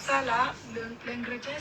ça là, l'ingrédient.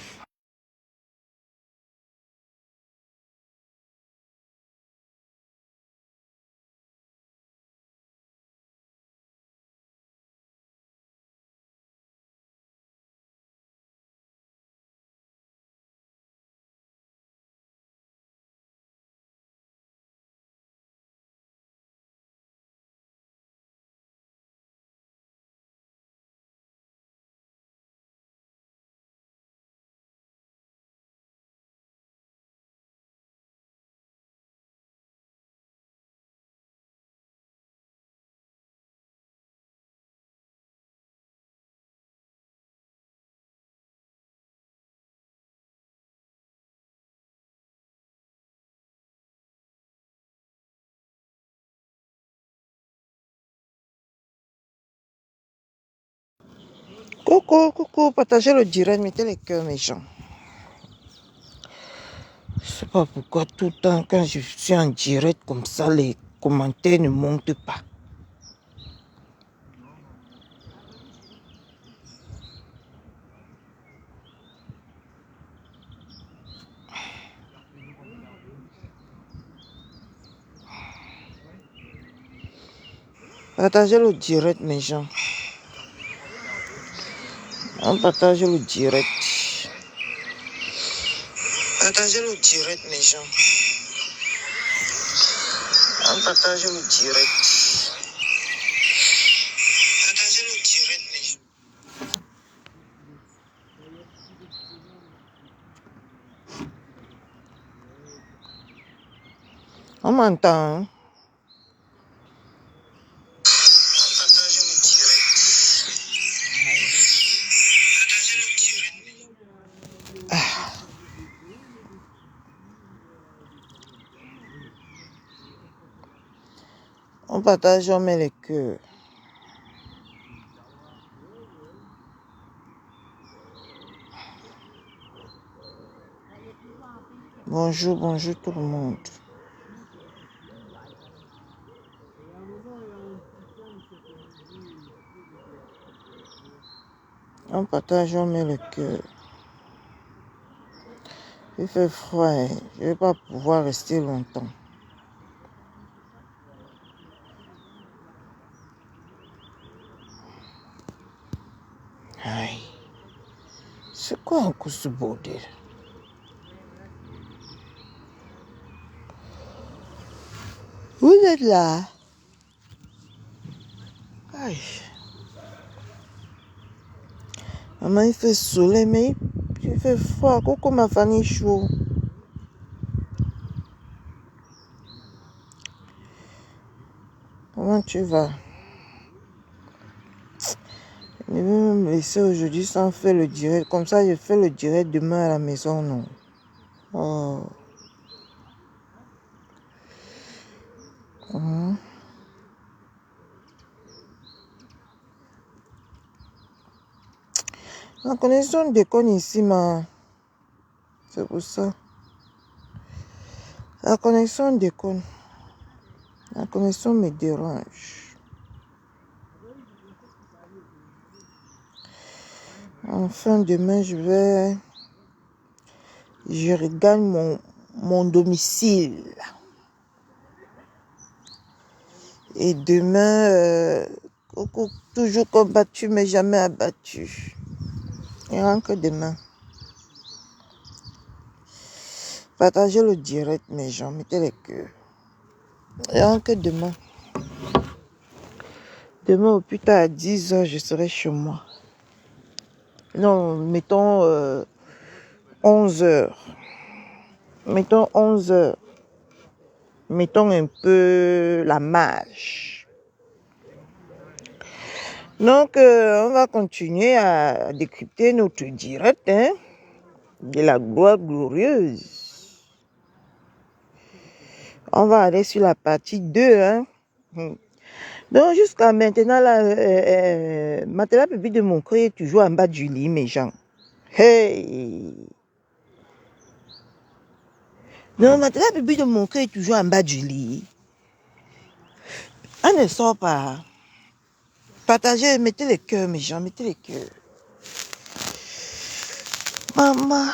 Coucou, partagez le direct, mettez les cœurs, mes gens. Je sais pas pourquoi tout le temps, quand je suis en direct comme ça, les commentaires ne montent pas. Partagez le direct, mes gens. On partage le direct. Partagez le direct, mes gens. On partage le direct. Partagez le direct, mes gens. On m'entend, hein? On partage, on met les cœurs. Bonjour tout le monde. On partage, on met le cœur. Il fait froid, hein. Je ne vais pas pouvoir rester longtemps. Aïe. C'est quoi encore ce bordel? Vous êtes là? Aïe. Maman, il fait soleil, mais il fait froid. Coucou ma famille chaud. Comment tu vas? Je vais me laisser aujourd'hui sans faire le direct. Comme ça, je fais le direct demain à la maison, non? Oh. La connexion déconne ici, ma. C'est pour ça. La connexion déconne. La connexion me dérange. Enfin, demain, je regagne mon domicile. Et demain, toujours combattu, mais jamais abattu. Et rien que demain. Partagez le direct, mes gens, mettez les cœurs. Et rien que demain. Demain, au plus tard, à 10h, je serai chez moi. Non, mettons 11h. Mettons 11h. Mettons un peu la marche. Donc, on va continuer à décrypter notre direct, hein, de la gloire glorieuse. On va aller sur la partie 2, hein. Donc, jusqu'à maintenant, là, Matela Pépi de mon cœur est toujours en bas du lit, mes gens. Hey! Donc, Matela Pépi de mon cœur est toujours en bas du lit. On ne sort pas. Partagez, mettez les cœurs, mes gens, mettez les cœurs. Maman.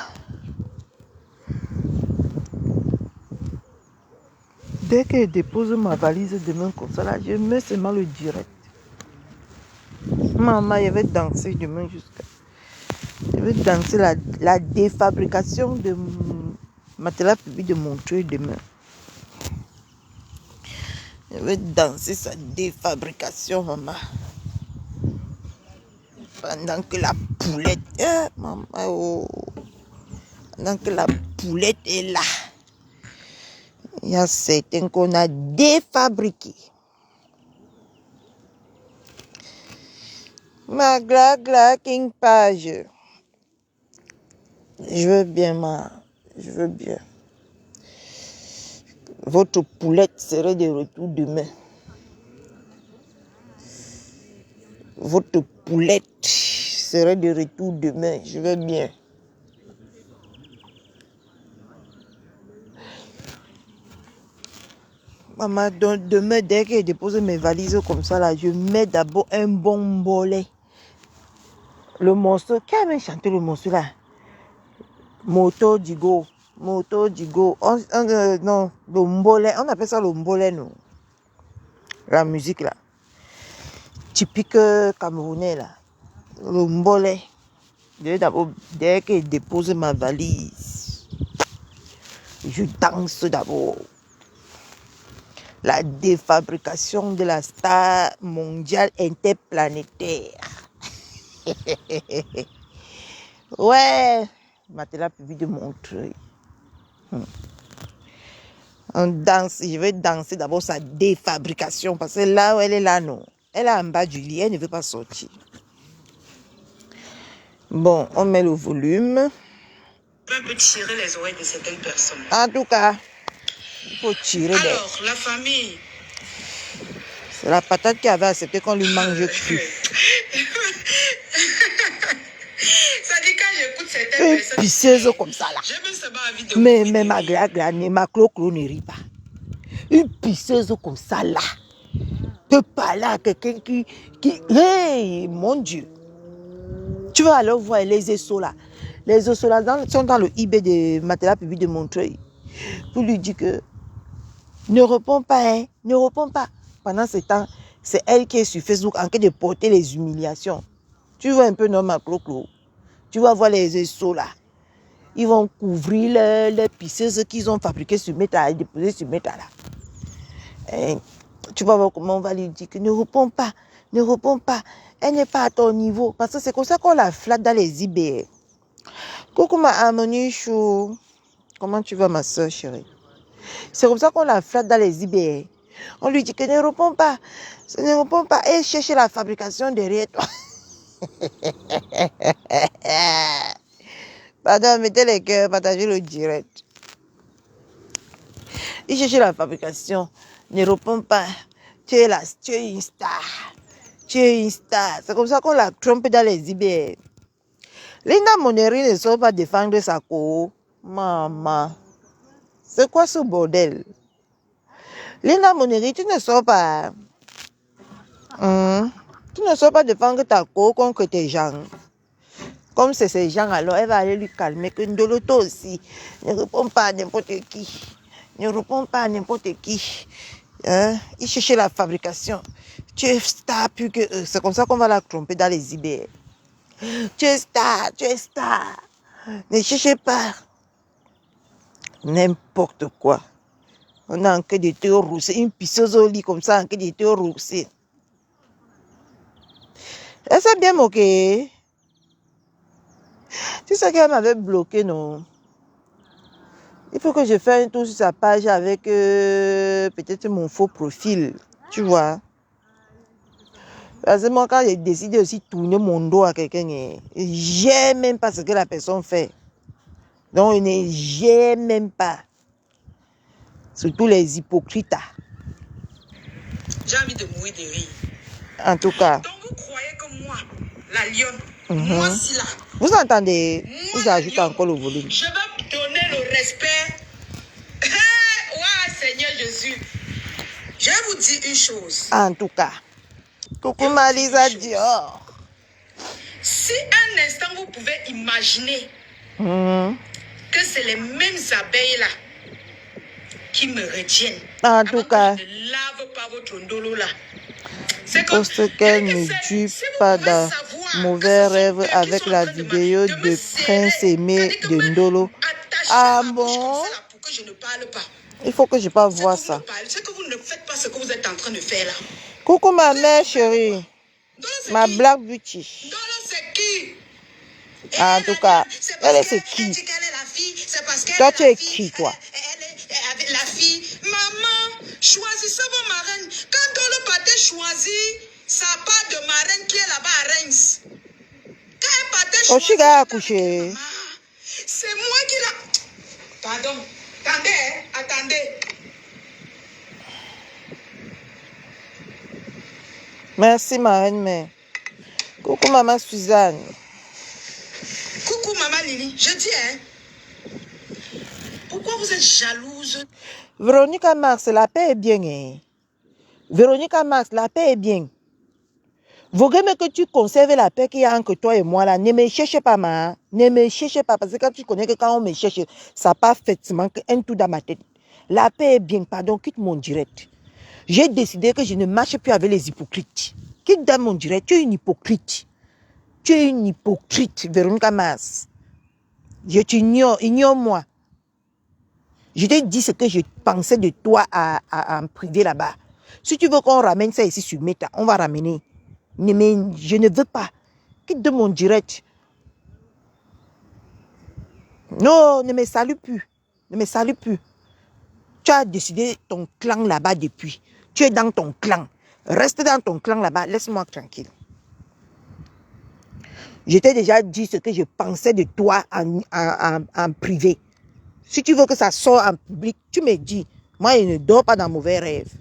Dès qu'elle dépose ma valise demain comme ça, là, je mets seulement le direct. Maman, je vais danser demain jusqu'à... Je vais danser la défabrication de matelas public de Montreuil demain. Je vais danser sa défabrication, maman. Pendant que la poulette... maman, oh. Pendant que la poulette est là. Il y a certains qu'on a défabriqués. Ma gla King Page. Je veux bien, je veux bien. Votre poulette serait de retour demain. Votre poulette serait de retour demain. Je veux bien. Maman, demain, dès que je dépose mes valises comme ça, là, je mets d'abord un bon bolet. Le morceau, qui a même chanté le morceau là? Moto Digo. Moto Digo. Non, le mbolé. On appelle ça le mbolé, non? La musique là. Typique camerounais là. Le mbolé. D'abord, dès que je dépose ma valise, je danse d'abord. La défabrication de la star mondiale interplanétaire. Ouais. Matelas public de Montreuil. On danse, je vais danser d'abord sa défabrication parce que là où elle est là, non. Elle est en bas du lit, elle ne veut pas sortir. Bon, on met le volume. On peut tirer les oreilles de certaines personnes. En tout cas, il faut tirer des... Alors, la famille. C'est la patate qui avait accepté qu'on lui mange cru. Ça dit quand j'écoute certaines personnes... Une pisseuse comme ça là. J'ai même seulement envie de... Mais ma glagne, ma clo ne rit pas. Une pisseuse comme ça là. Peut parler à quelqu'un qui... Hey, mon Dieu. Tu vas alors voir les essos là. Les essos là sont dans le eBay de matelas public de Montreuil. Pour lui dire que ne réponds pas, hein, ne réponds pas. Pendant ce temps, c'est elle qui est sur Facebook en train de porter les humiliations. Tu vois un peu normal, Clo-Clo. Tu vas voir les essos là. Ils vont couvrir les pisseuses qu'ils ont fabriquées sur Meta et déposer sur Meta là. Et tu vas voir comment on va lui dire que ne réponds pas, ne réponds pas. Elle n'est pas à ton niveau. Parce que c'est comme ça qu'on la flatte dans les eBay. Coucou ma harmonie chou. Comment tu vas ma soeur chérie? C'est comme ça qu'on la flatte dans les eBay. On lui dit que ne réponds pas. Ne réponds pas. Et cherche la fabrication derrière toi. Pardon, mettez les cœurs, partagez le direct. Il cherche la fabrication. Ne réponds pas. Tu es une star. Tu es une star. C'est comme ça qu'on la trompe dans les eBay. Linda Moneri ne sort pas défendre sa co. Maman. C'est quoi ce bordel? Linda Moneri, tu ne sors pas. Tu ne sors pas défendre ta co contre tes gens. Comme c'est ces gens, alors elle va aller lui calmer. Que Ndoloto aussi. Ne réponds pas à n'importe qui. Ne réponds pas à n'importe qui. Hein? Il cherchait la fabrication. Tu es star plus que eux. C'est comme ça qu'on va la tromper dans les eBay. Tu es star, tu es star. Ne cherchez pas. N'importe quoi. On a en train de te rousser. Une pisseuse au lit comme ça, en train de te rousser. Elle s'est bien moquée. Tu sais qu'elle m'avait bloqué, non? Il faut que je fasse un tour sur sa page avec peut-être mon faux profil. Tu vois? Parce que moi, quand j'ai décidé aussi de tourner mon dos à quelqu'un, j'aime même pas ce que la personne fait. Donc, j'aime même pas. Surtout les hypocrites. J'ai envie de mourir de rire. En tout cas. Donc, vous croyez que moi, la lionne, moi, si là... Vous entendez? Vous ajoutez encore le volume. Je vais donner le respect. Ouais, Seigneur Jésus. Je vais vous dire une chose. En tout cas. Coucou Malisa Dior. Si un instant vous pouvez imaginer que c'est les mêmes abeilles-là qui me retiennent. En tout cas, je ne lave pas votre ndolo là. pour ce qu'elle ne dure pas dans mauvais rêve avec la vidéo de Prince Aimé de Ndolo. Ah bon? Pour que je ne parle pas. Il faut que je pas voir ça. C'est que vous ne faites pas ce que vous êtes en train de faire là. Coucou ma mère chérie. Ma black beauty. Ndolo c'est qui? En tout cas, elle c'est qui? Toi tu es qui toi? La fille, maman, choisissez vos marraines. Quand Ndolo Pathé choisit sa part de marraine qui est là-bas à Reims. Quand elle Pathé choisit, accouché. c'est moi qui l'a. Pardon. Attendez, attendez. Merci ma reine-mère. Coucou maman Suzanne. Coucou maman Lily. Je dis, hein. Pourquoi vous êtes jalouse? Véronica Marx, la paix est bien. Hein? Véronica Marx, la paix est bien. Vaut mieux que tu conserves la paix qu'il y a entre toi et moi là. Ne me cherche pas, ma. Ne me cherche pas. Parce que quand tu connais que quand on me cherche, ça part effectivement un tout dans ma tête. La paix est bien. Pardon, quitte mon direct. J'ai décidé que je ne marche plus avec les hypocrites. Quitte dans mon direct. Tu es une hypocrite. Tu es une hypocrite, Véronica Marx. Je t'ignore. Ignore-moi. Je t'ai dit ce que je pensais de toi en privé là-bas. Si tu veux qu'on ramène ça ici sur Meta, on va ramener. Mais je ne veux pas. Quitte de mon direct. Non, ne me salue plus. Ne me salue plus. Tu as décidé ton clan là-bas depuis. Tu es dans ton clan. Reste dans ton clan là-bas. Laisse-moi tranquille. Je t'ai déjà dit ce que je pensais de toi en privé. Si tu veux que ça sorte en public, tu me dis. Moi, je ne dors pas dans mauvais rêves.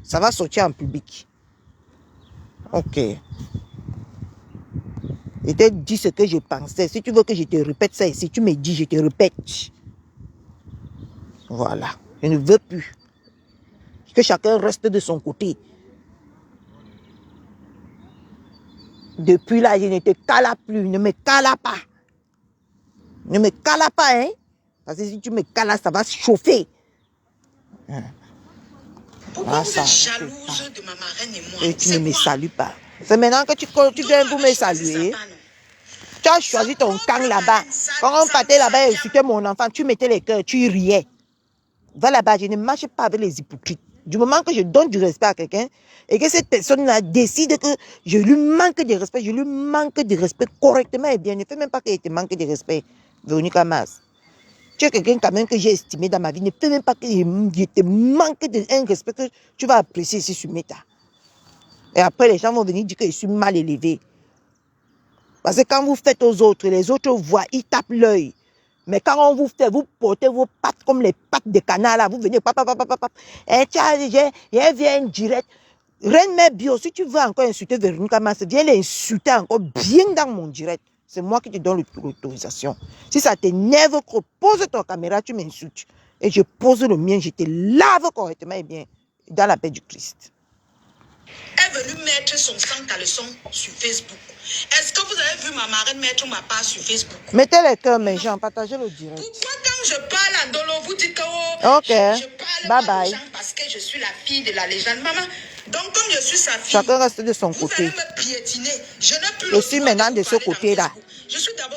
Ça va sortir en public. Ok. Je t'ai dit ce que je pensais. Si tu veux que je te répète ça ici, tu me dis, je te répète. Voilà. Je ne veux plus. Que chacun reste de son côté. Depuis là, je ne te cala plus. Ne me cala pas. Ne me cala pas, hein. Parce que si tu me calas, ça va chauffer. Pourquoi vous êtes jalouse de ma marraine et moi? Et tu ne me salues pas. C'est maintenant que tu viens pour me saluer. Tu as choisi ton camp là-bas. Quand on partait là-bas et insultait mon enfant, tu mettais les cœurs, tu riais. Va là-bas, je ne marche pas avec les hypocrites. Du moment que je donne du respect à quelqu'un et que cette personne-là décide que je lui manque de respect, je lui manque de respect correctement et bien. Ne fais même pas qu'il te manque de respect, Véronica Marx. Tu es quelqu'un quand même que j'ai estimé dans ma vie. Ne fais même pas que je te manque d'un respect que tu vas apprécier ici sur Meta. Et après, les gens vont venir dire que je suis mal élevé. Parce que quand vous faites aux autres, les autres voient, ils tapent l'œil. Mais quand on vous fait, vous portez vos pattes comme les pattes de canard, là, vous venez, et tiens, je viens direct. Reine Mère Bio, si tu veux encore insulter Véronica Marx, viens l'insulter encore bien dans mon direct. C'est moi qui te donne l'autorisation. Si ça t'énerve, pose ton caméra, tu m'insultes. Et je pose le mien, je te lave correctement et bien, dans la paix du Christ. Elle est venue mettre son sang caleçon sur Facebook. Est-ce que vous avez vu ma marraine mettre ma part sur Facebook? Mettez les cœurs, mes gens, partagez le direct. Pourquoi quand je parle à Ndolo, vous dites que oh, ok, je parle bye bye. Parce que je suis la fille de la légende. Maman, donc comme je suis sa fille, chacun reste de son vous côté. allez me piétiner. Je n'ai plus Je suis maintenant de ce côté-là.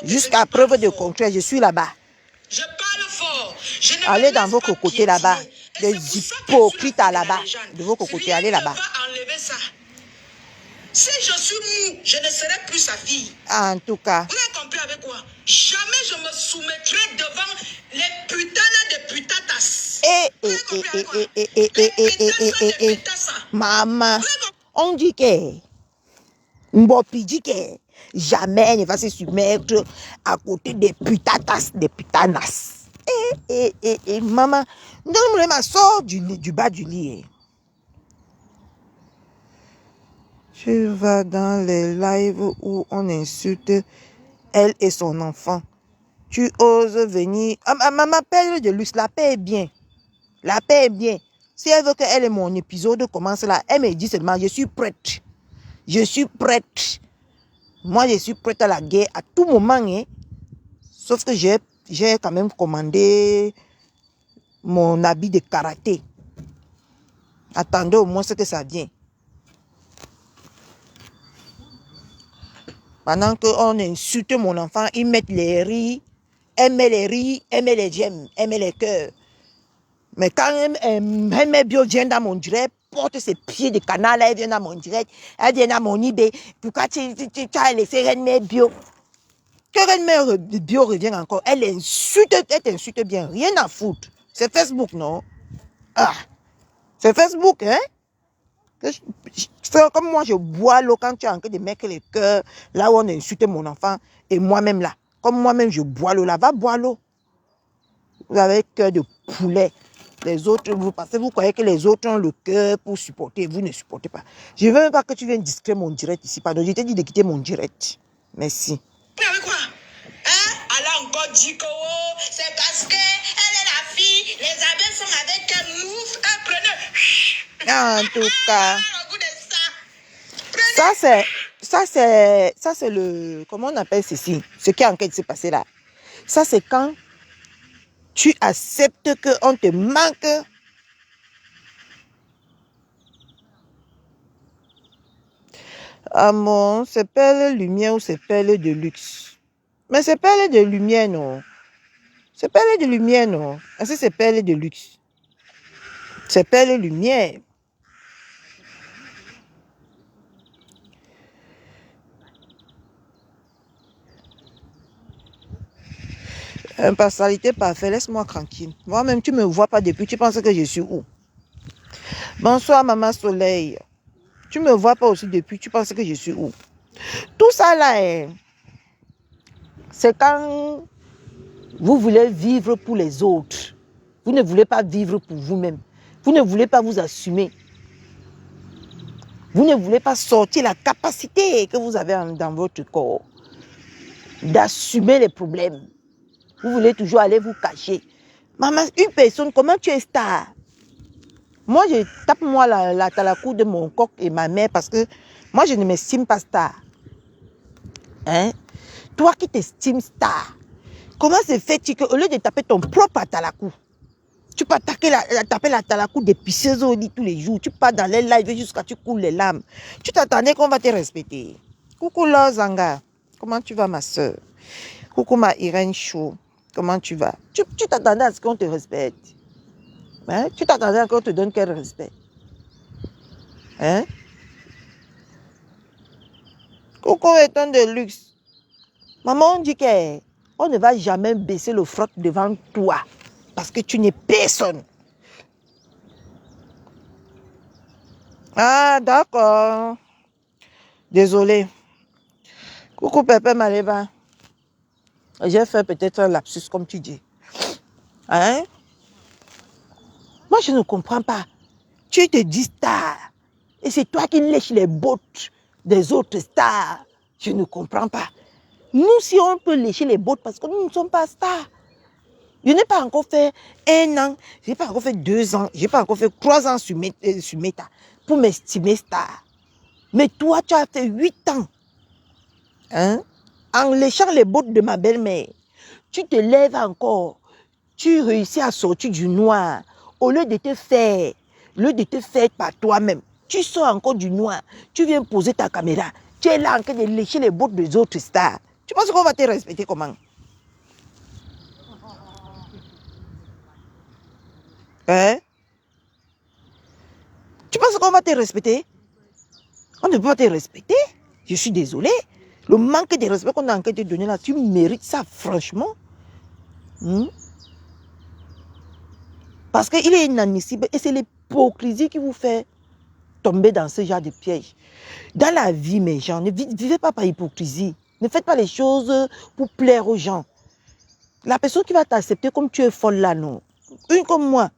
Jusqu'à preuve de contraire, je suis là-bas. Je parle fort. Je ne allez dans votre côté là-bas. Les hypocrites à là-bas. De votre côté, allez là-bas. Si je suis mou, je ne serai plus sa fille. En tout cas. Vous avez compris avec quoi? Jamais je me soumettrai devant les putains de putatas. Maman, on dit que Mbopi dit que jamais elle ne va se soumettre à côté des putatas, des putanas. Maman, donne-moi ma sort du bas du lit. Tu vas dans les lives où on insulte elle et son enfant. Tu oses venir. Maman, paix de luxe, la paix est bien. La paix est bien. Si elle veut qu'elle ait mon épisode commence là, elle me dit seulement, je suis prête. Je suis prête. Moi, je suis prête à la guerre à tout moment. Hein. Sauf que j'ai quand même commandé mon habit de karaté. Attendez au moins ce que ça vient. Pendant qu'on insulte mon enfant, ils mettent les rires, aimer les j'aime, aimer les cœurs. Mais quand Aimé Bio vient dans mon direct, porte ses pieds de canal, elle vient dans mon direct, elle vient dans mon eBay. Pourquoi tu as laissé Aimé Bio? Que Aimé Bio revient encore, elle t'insulte bien, rien à foutre. C'est Facebook, non? Ah, c'est Facebook, hein? Comme moi, je bois l'eau quand tu es en train de mettre le cœur, là où on insulte mon enfant, et moi-même là. Comme moi-même, je bois l'eau là, va boire l'eau. Vous avez le cœur de poulet. Les autres, vous croyez que les autres ont le cœur pour supporter, vous ne supportez pas. Je ne veux même pas que tu viennes discret mon direct ici. Pardon, je t'ai dit de quitter mon direct. Merci. Mais avec quoi? Hein? Elle a encore dit que c'est parce qu'elle est la fille, les abeilles sont avec elle, mouf, elle prenait. En tout cas, Le goût de ça. ça c'est le, comment on appelle ceci? Ce qui est en train de se passer là. Ça c'est quand tu acceptes qu'on te manque. Ah bon, c'est perle lumière ou c'est perle de luxe? Mais c'est perle de lumière, non? C'est perle de lumière, non? Est-ce que c'est perle de luxe? C'est perle lumière. Impartialité parfaite, laisse-moi tranquille. Moi-même, tu ne me vois pas depuis, tu penses que je suis où? Bonsoir, Maman Soleil. Tu ne me vois pas aussi depuis, tu penses que je suis où? Tout ça là, c'est quand vous voulez vivre pour les autres. Vous ne voulez pas vivre pour vous-même. Vous ne voulez pas vous assumer. Vous ne voulez pas sortir la capacité que vous avez dans votre corps d'assumer les problèmes. Vous voulez toujours aller vous cacher. Maman, une personne, comment tu es star? Moi, je tape moi la talakou de mon coq et ma mère parce que moi, je ne m'estime pas star. Hein? Toi qui t'estimes star, comment se fait-il qu'au lieu de taper ton propre talakou, tu peux taper la talakou des pisseuses au lit tous les jours, tu pars dans les lives jusqu'à tu coules les larmes. Tu t'attendais qu'on va te respecter. Coucou Zanga, comment tu vas ma soeur? Coucou ma Irène Chou, comment tu vas? Tu t'attendais à ce qu'on te respecte. Hein? Tu t'attendais à qu'on te donne quel respect? Hein? Coucou étant de luxe. Maman, on dit qu'on ne va jamais baisser le froc devant toi parce que tu n'es personne. Ah, d'accord. Désolé. Coucou Pépé Maleba. J'ai fait peut-être un lapsus comme tu dis. Hein? Moi, je ne comprends pas. Tu te dis star. Et c'est toi qui lèches les bottes des autres stars. Je ne comprends pas. Nous, si on peut lécher les bottes parce que nous ne sommes pas stars. Je n'ai pas encore fait 1 an, je n'ai pas encore fait 2 ans, je n'ai pas encore fait 3 ans sur Meta pour m'estimer star. Mais toi, tu as fait 8 ans. Hein? En léchant les bottes de ma belle-mère, tu te lèves encore. Tu réussis à sortir du noir. Au lieu de te faire par toi-même, tu sors encore du noir. Tu viens poser ta caméra. Tu es là en train de lécher les bottes des autres stars. Tu penses qu'on va te respecter comment? Hein? Tu penses qu'on va te respecter? On ne peut pas te respecter. Je suis désolée. Le manque de respect qu'on a en train de te donner là, tu mérites ça, franchement. Parce qu'il est inadmissible et c'est l'hypocrisie qui vous fait tomber dans ce genre de piège. Dans la vie, mes gens, ne vivez pas par hypocrisie. Ne faites pas les choses pour plaire aux gens. La personne qui va t'accepter comme tu es folle là, non. Une comme moi.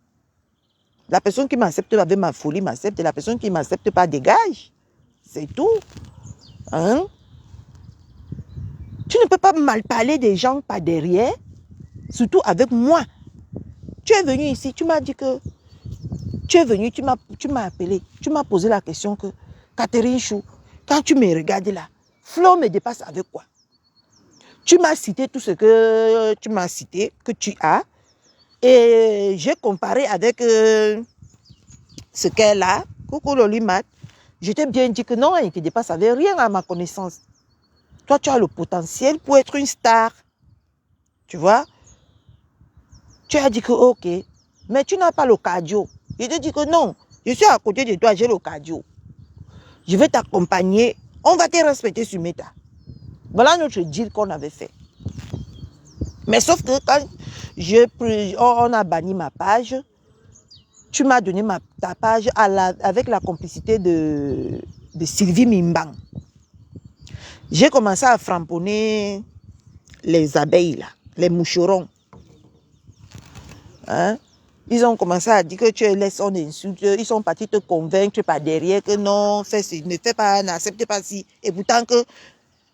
La personne qui m'accepte avec ma folie m'accepte. La personne qui ne m'accepte pas dégage. C'est tout. Hein? Tu ne peux pas mal parler des gens par derrière. Surtout avec moi. Tu es venu ici, tu m'as dit que... Tu es venu, tu m'as appelé. Tu m'as posé la question que... Catherine Chou, quand tu me regardes là, Flo me dépasse avec quoi? Tu m'as cité tout ce que tu m'as cité, que tu as. Et j'ai comparé avec ce qu'elle a. Coucou Lolimat. Je t'ai bien dit que non, Nkedepa savait rien à ma connaissance. Toi, tu as le potentiel pour être une star. Tu vois? Tu as dit que ok. Mais tu n'as pas le cardio. Je te dis que non. Je suis à côté de toi, j'ai le cardio. Je vais t'accompagner. On va te respecter sur Meta. Voilà notre deal qu'on avait fait. Mais sauf que quand on a banni ma page, tu m'as donné ta page avec la complicité de Sylvie Mimbang. J'ai commencé à framponner les abeilles, là, les moucherons. Hein? Ils ont commencé à dire que tu es laissé en insulte. Ils sont partis te convaincre par derrière que non, ne fais pas, n'accepte pas si. Et pourtant que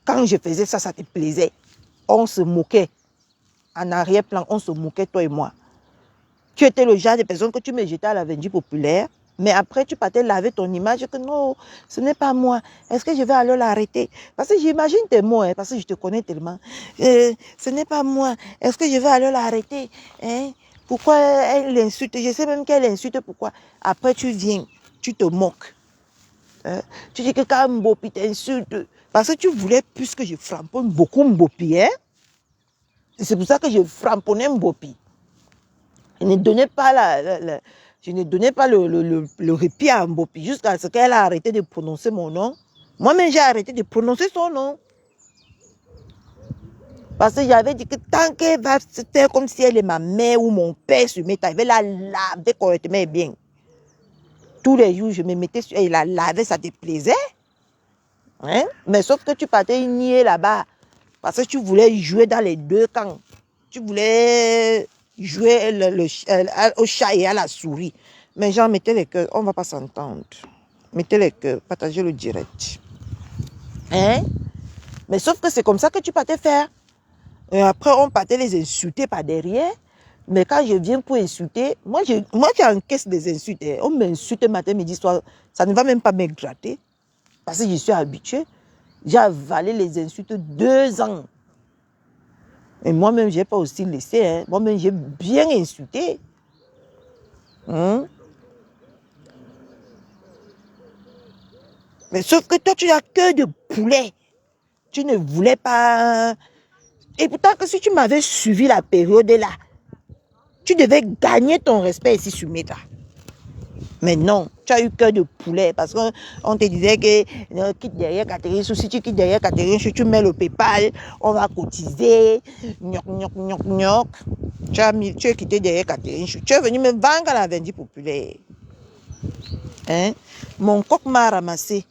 quand je faisais ça, ça te plaisait. On se moquait. En arrière-plan, on se moquait, toi et moi. Tu étais le genre de personne que tu me jetais à la vendue populaire, mais après tu partais laver ton image que non, ce n'est pas moi. Est-ce que je vais alors l'arrêter? Parce que j'imagine tes mots, hein, parce que je te connais tellement. Ce n'est pas moi. Est-ce que je vais alors l'arrêter? Hein? Pourquoi elle l'insulte? Je sais même qu'elle insulte, pourquoi? Après tu viens, tu te moques. Hein? Tu dis que quand Mbopi t'insulte, parce que tu voulais plus que je framponne beaucoup Mbopi, hein? C'est pour ça que je frapponnais Mbopi. Je ne donnais pas, le répit à Mbopi jusqu'à ce qu'elle a arrêté de prononcer mon nom. Moi-même, j'ai arrêté de prononcer son nom. Parce que j'avais dit que tant qu'elle va se faire comme si elle est ma mère ou mon père sur Meta, je vais la laver correctement et bien. Tous les jours, je me mettais sur elle, la laver, ça te plaisait. Hein? Mais sauf que tu partais nier là-bas. Parce que tu voulais jouer dans les deux camps. Tu voulais jouer au chat et à la souris. Mais genre, mettez les cœurs, on ne va pas s'entendre. Mettez les cœurs, partagez le direct. Hein? Mais sauf que c'est comme ça que tu partais faire. Et après, on partait les insulter par derrière. Mais quand je viens pour insulter, moi j'encaisse des insultes. On m'insulte matin, midi, soir. Ça ne va même pas me gratter. Parce que je suis habituée. J'ai avalé les insultes 2 ans. Et moi-même, je n'ai pas aussi laissé. Hein. Moi-même, j'ai bien insulté. Hein? Mais sauf que toi, tu as cœur de poulet. Tu ne voulais pas... Et pourtant, que si tu m'avais suivi la période là, tu devais gagner ton respect ici sur Meta. Mais non, tu as eu cœur de poulet parce qu'on te disait que quitte derrière Catherine Chou, si tu quittes derrière Catherine Chou, tu mets le PayPal, on va cotiser. Gnoc, gnoc, gnoc, gnoc. Tu as quitté derrière Catherine Chou. Tu es venu me vendre à la vendue populaire. Hein? Mon coq m'a ramassé.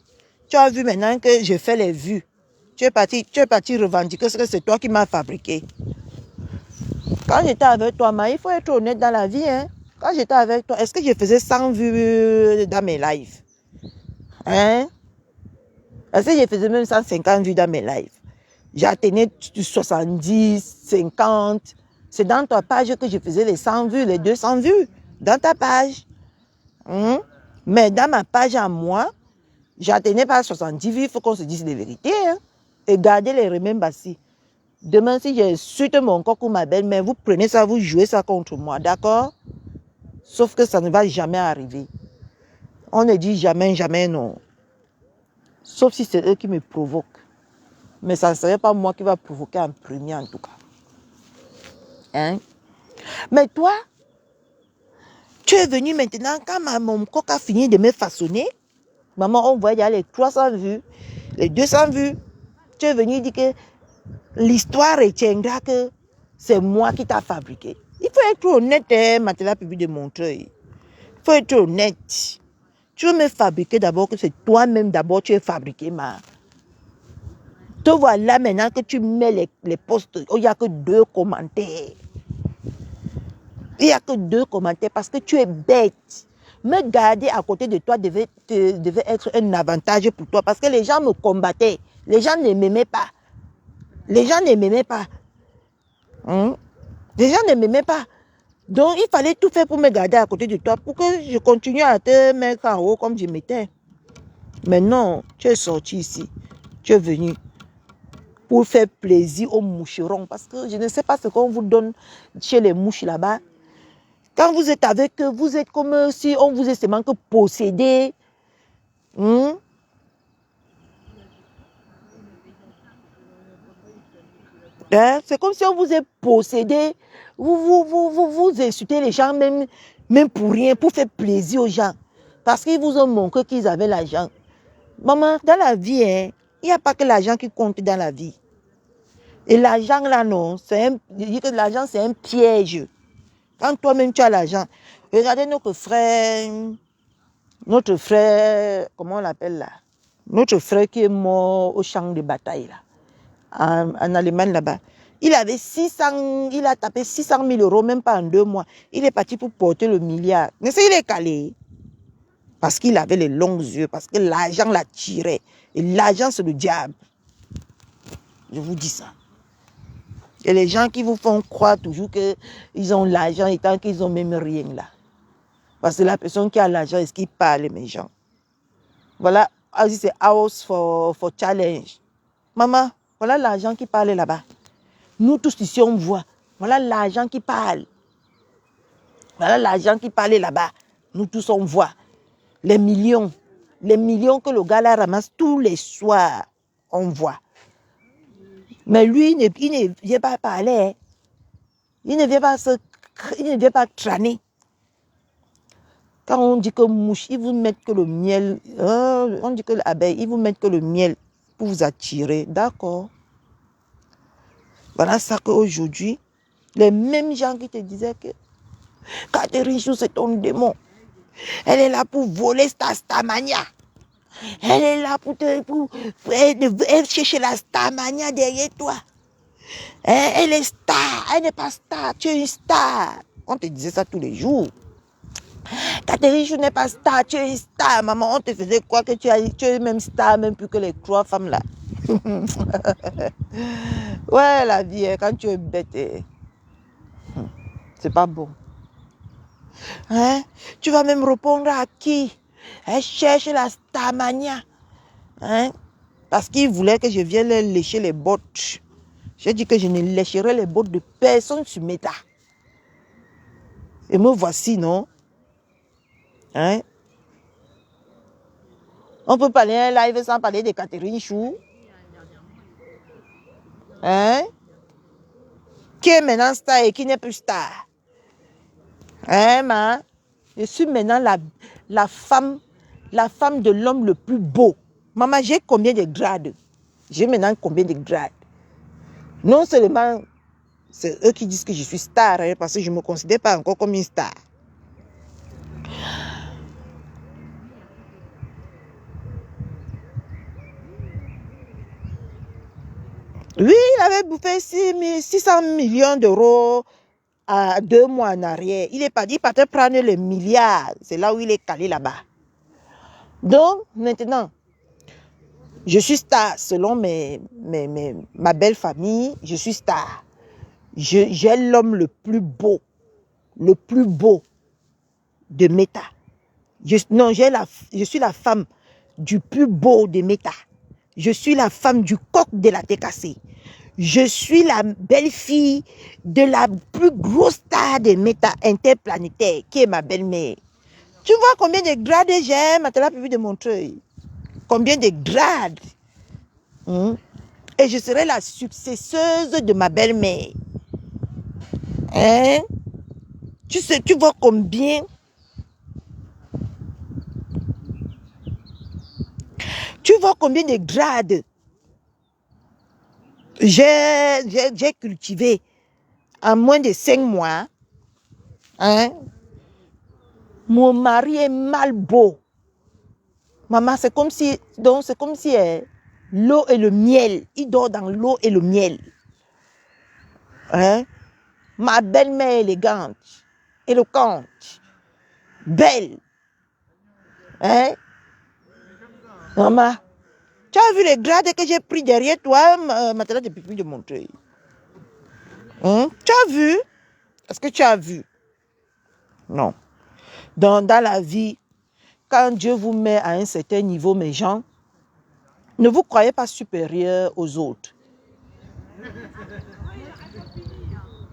Tu as vu maintenant que je fais les vues. Tu es parti revendiquer que c'est toi qui m'as fabriqué. Quand j'étais avec toi, il faut être honnête dans la vie. Hein? Quand j'étais avec toi, est-ce que je faisais 100 vues dans mes lives? Hein? Est-ce que je faisais même 150 vues dans mes lives? J'atteignais 70, 50. C'est dans ta page que je faisais les 100 vues, les 200 vues. Dans ta page. Hein? Mais dans ma page à moi, j'atteignais pas 70 vues. Il faut qu'on se dise les vérités. Hein? Et gardez les remembers. Demain, si j'insulte mon coq ou ma belle-mère, vous prenez ça, vous jouez ça contre moi. D'accord? Sauf que ça ne va jamais arriver. On ne dit jamais, jamais non. Sauf si c'est eux qui me provoquent. Mais ça ne serait pas moi qui va provoquer en premier en tout cas. Hein? Mais toi, tu es venu maintenant quand mon coq a fini de me façonner. Maman, on voit il y a les 300 vues, les 200 vues. Tu es venu dire que l'histoire retiendra que c'est moi qui t'a fabriqué. Il faut être honnête, hein, Matela Pibi de Montreuil. Il faut être honnête. Tu veux me fabriquer d'abord que c'est toi-même d'abord tu es fabriqué, ma. Te voilà maintenant que tu mets les posts, il n'y a que 2 commentaires. Il n'y a que 2 commentaires parce que tu es bête. Me garder à côté de toi devait être un avantage pour toi parce que les gens me combattaient. Les gens ne m'aimaient pas. Les gens ne m'aimaient pas. Hein? Les gens ne m'aimaient pas. Donc, il fallait tout faire pour me garder à côté de toi, pour que je continue à te mettre en haut comme je m'étais. Mais non, tu es sorti ici. Tu es venu. pour faire plaisir aux moucherons. Parce que je ne sais pas ce qu'on vous donne chez les mouches là-bas. Quand vous êtes avec eux, vous êtes comme si on vous est seulement que possédé. Hein? C'est comme si on vous est possédé. Vous insultez les gens même pour rien, pour faire plaisir aux gens. Parce qu'ils vous ont montré qu'ils avaient l'argent. Maman, dans la vie, hein, il n'y a pas que l'argent qui compte dans la vie. Et l'argent là, non, je dis que l'argent c'est un piège. Quand toi-même tu as l'argent, regardez notre frère, comment on l'appelle là? Notre frère qui est mort au champ de bataille là, en Allemagne là-bas. Il avait 600, il a tapé 600 000 euros, même pas en 2 mois. Il est parti pour porter le milliard. Mais ça, il est calé. Parce qu'il avait les longs yeux, parce que l'argent l'attirait. Et l'argent, c'est le diable. Je vous dis ça. Et les gens qui vous font croire toujours qu'ils ont l'argent et tant qu'ils n'ont même rien là. Parce que la personne qui a l'argent, est-ce qu'il parle, mes gens? Voilà, c'est house for challenge. Maman, voilà l'argent qui parle là-bas. Nous tous ici, on voit. Voilà l'argent qui parle. Voilà l'argent qui parle là-bas. Nous tous, on voit. Les millions que le gars là ramasse tous les soirs, on voit. Mais lui, il ne vient pas parler. Hein. Il ne vient pas crâner. Quand on dit que mouche, ils vous mettent que le miel. On dit que l'abeille, ils vous mettent que le miel pour vous attirer. D'accord. Voilà ça qu'aujourd'hui, les mêmes gens qui te disaient que Catherine Chou, c'est ton démon. Elle est là pour voler ta Starmania. Elle est là pour chercher la Starmania derrière toi. Elle est star, elle n'est pas star, tu es une star. On te disait ça tous les jours. Catherine Chou n'est pas star, tu es une star. Maman, on te faisait croire que tu es même star, même plus que les 3 femmes là. Ouais, la vie, quand tu es bête, c'est pas bon. Hein? Tu vas même répondre à qui? Elle cherche la Starmania. Hein? Parce qu'il voulait que je vienne lécher les bottes. J'ai dit que je ne lécherai les bottes de personne sur Meta. Et me voici, non? Hein? On peut parler un live sans parler de Catherine Chou. Hein? Qui est maintenant star et qui n'est plus star? Hein, ma? Je suis maintenant la femme de l'homme le plus beau. Maman, j'ai combien de grades? J'ai maintenant combien de grades? Non seulement, c'est eux qui disent que je suis star, hein, parce que je ne me considère pas encore comme une star. Oui, il avait bouffé 600 millions d'euros à 2 mois en arrière. Il partait prendre les milliards. C'est là où il est calé là-bas. Donc, maintenant, je suis star selon ma belle famille. Je suis star. J'ai l'homme le plus beau de Meta. Je suis la femme du plus beau de Meta. Je suis la femme du coq de la TKC. Je suis la belle-fille de la plus grosse star de Meta interplanétaire, qui est ma belle-mère. Tu vois combien de grades j'ai, maintenant pu te montrer. Combien de grades. Et je serai la successeuse de ma belle-mère. Hein? Tu vois combien? Tu vois combien de grades j'ai cultivé en moins de 5 mois. Hein? Mon mari est mal beau. Maman, c'est comme si l'eau et le miel. Il dort dans l'eau et le miel. Hein? Ma belle-mère élégante, éloquente, belle. Hein? Maman, tu as vu les grades que j'ai pris derrière toi, maintenant depuis plus de montrer. Hein? Tu as vu? Est-ce que tu as vu? Non. Dans la vie, quand Dieu vous met à un certain niveau, mes gens, ne vous croyez pas supérieur aux autres.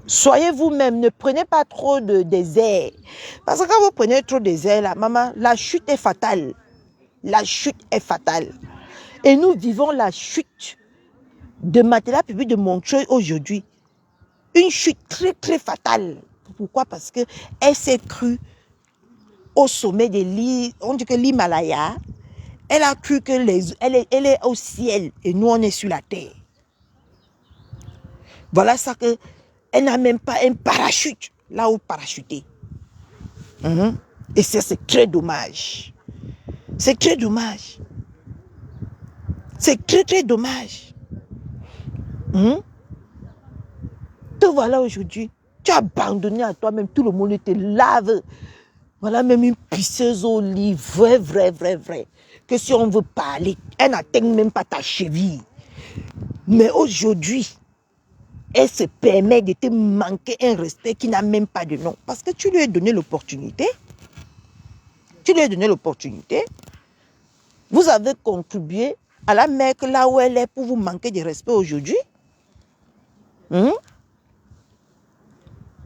Soyez vous-même, ne prenez pas trop de désert. Parce que quand vous prenez trop de désert, là, maman, la chute est fatale. La chute est fatale. Et nous vivons la chute de Matéla Public de Montreuil aujourd'hui. Une chute très très fatale. Pourquoi? Parce qu'elle s'est crue au sommet on dit que l'Himalaya, elle a cru que elle est au ciel et nous on est sur la terre. Voilà ça que elle n'a même pas un parachute là où parachuter. Et c'est très dommage. C'est très dommage. C'est très très dommage. Te voilà aujourd'hui. Tu as abandonné à toi-même. Tout le monde te lave. Voilà même une pisseuse au lit. Vrai. Que si on veut parler, elle n'atteint même pas ta cheville. Mais aujourd'hui, elle se permet de te manquer un respect qui n'a même pas de nom. Parce que tu lui as donné l'opportunité. Tu lui as donné l'opportunité. Vous avez contribué à la mettre là où elle est pour vous manquer de respect aujourd'hui.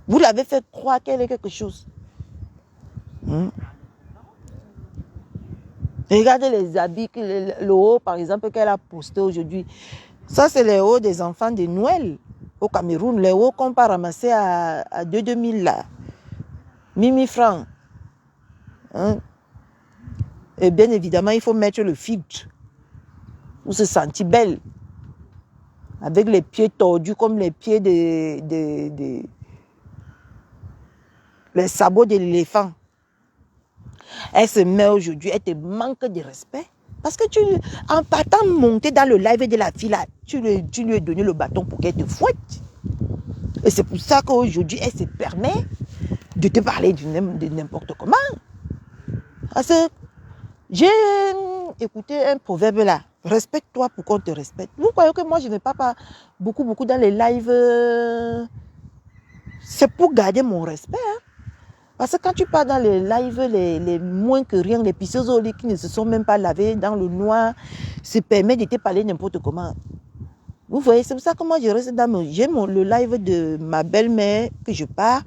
Vous l'avez fait croire qu'elle est quelque chose. Regardez les habits, le haut par exemple qu'elle a posté aujourd'hui. Ça c'est les hauts des enfants de Noël au Cameroun. Les hauts qu'on peut ramasser à 2 000 là. 1000 francs. Et bien évidemment, il faut mettre le filtre pour se sentir belle. Avec les pieds tordus comme les pieds les sabots de l'éléphant. Elle se met aujourd'hui, elle te manque de respect. Parce que en partant monter dans le live de la fille là, tu lui as donné le bâton pour qu'elle te fouette. Et c'est pour ça qu'aujourd'hui, elle se permet de te parler de n'importe comment. Parce que j'ai écouté un proverbe là. Respecte-toi pour qu'on te respecte. Vous croyez que moi, je ne vais pas beaucoup dans les lives. C'est pour garder mon respect. Parce que quand tu pars dans les lives, les moins que rien, les pisseuses au lit qui ne se sont même pas lavés dans le noir, se permet de te parler n'importe comment. Vous voyez, c'est pour ça que moi, je reste j'ai le live de ma belle-mère que je pars,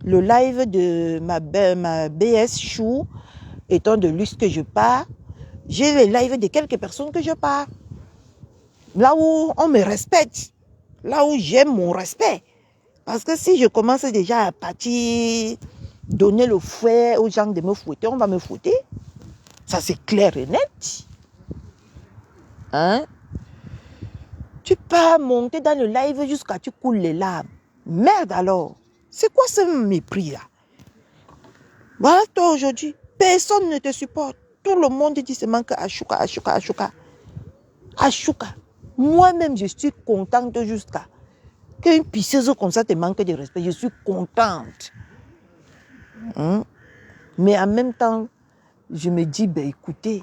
le live de ma BS Chou, étant de luxe que je pars, j'ai les lives de quelques personnes que je pars. Là où on me respecte, là où j'aime mon respect. Parce que si je commence déjà à partir, donner le fouet aux gens de me fouetter, on va me fouetter. Ça c'est clair et net. Tu peux monter dans le live jusqu'à tu coules les larmes. Merde alors. C'est quoi ce mépris là? Voilà toi aujourd'hui. Personne ne te supporte. Tout le monde dit seulement que Achouka. Moi-même, je suis contente jusqu'à qu'une pisseuse comme ça te manque de respect. Je suis contente. Mais en même temps, je me dis, écoutez,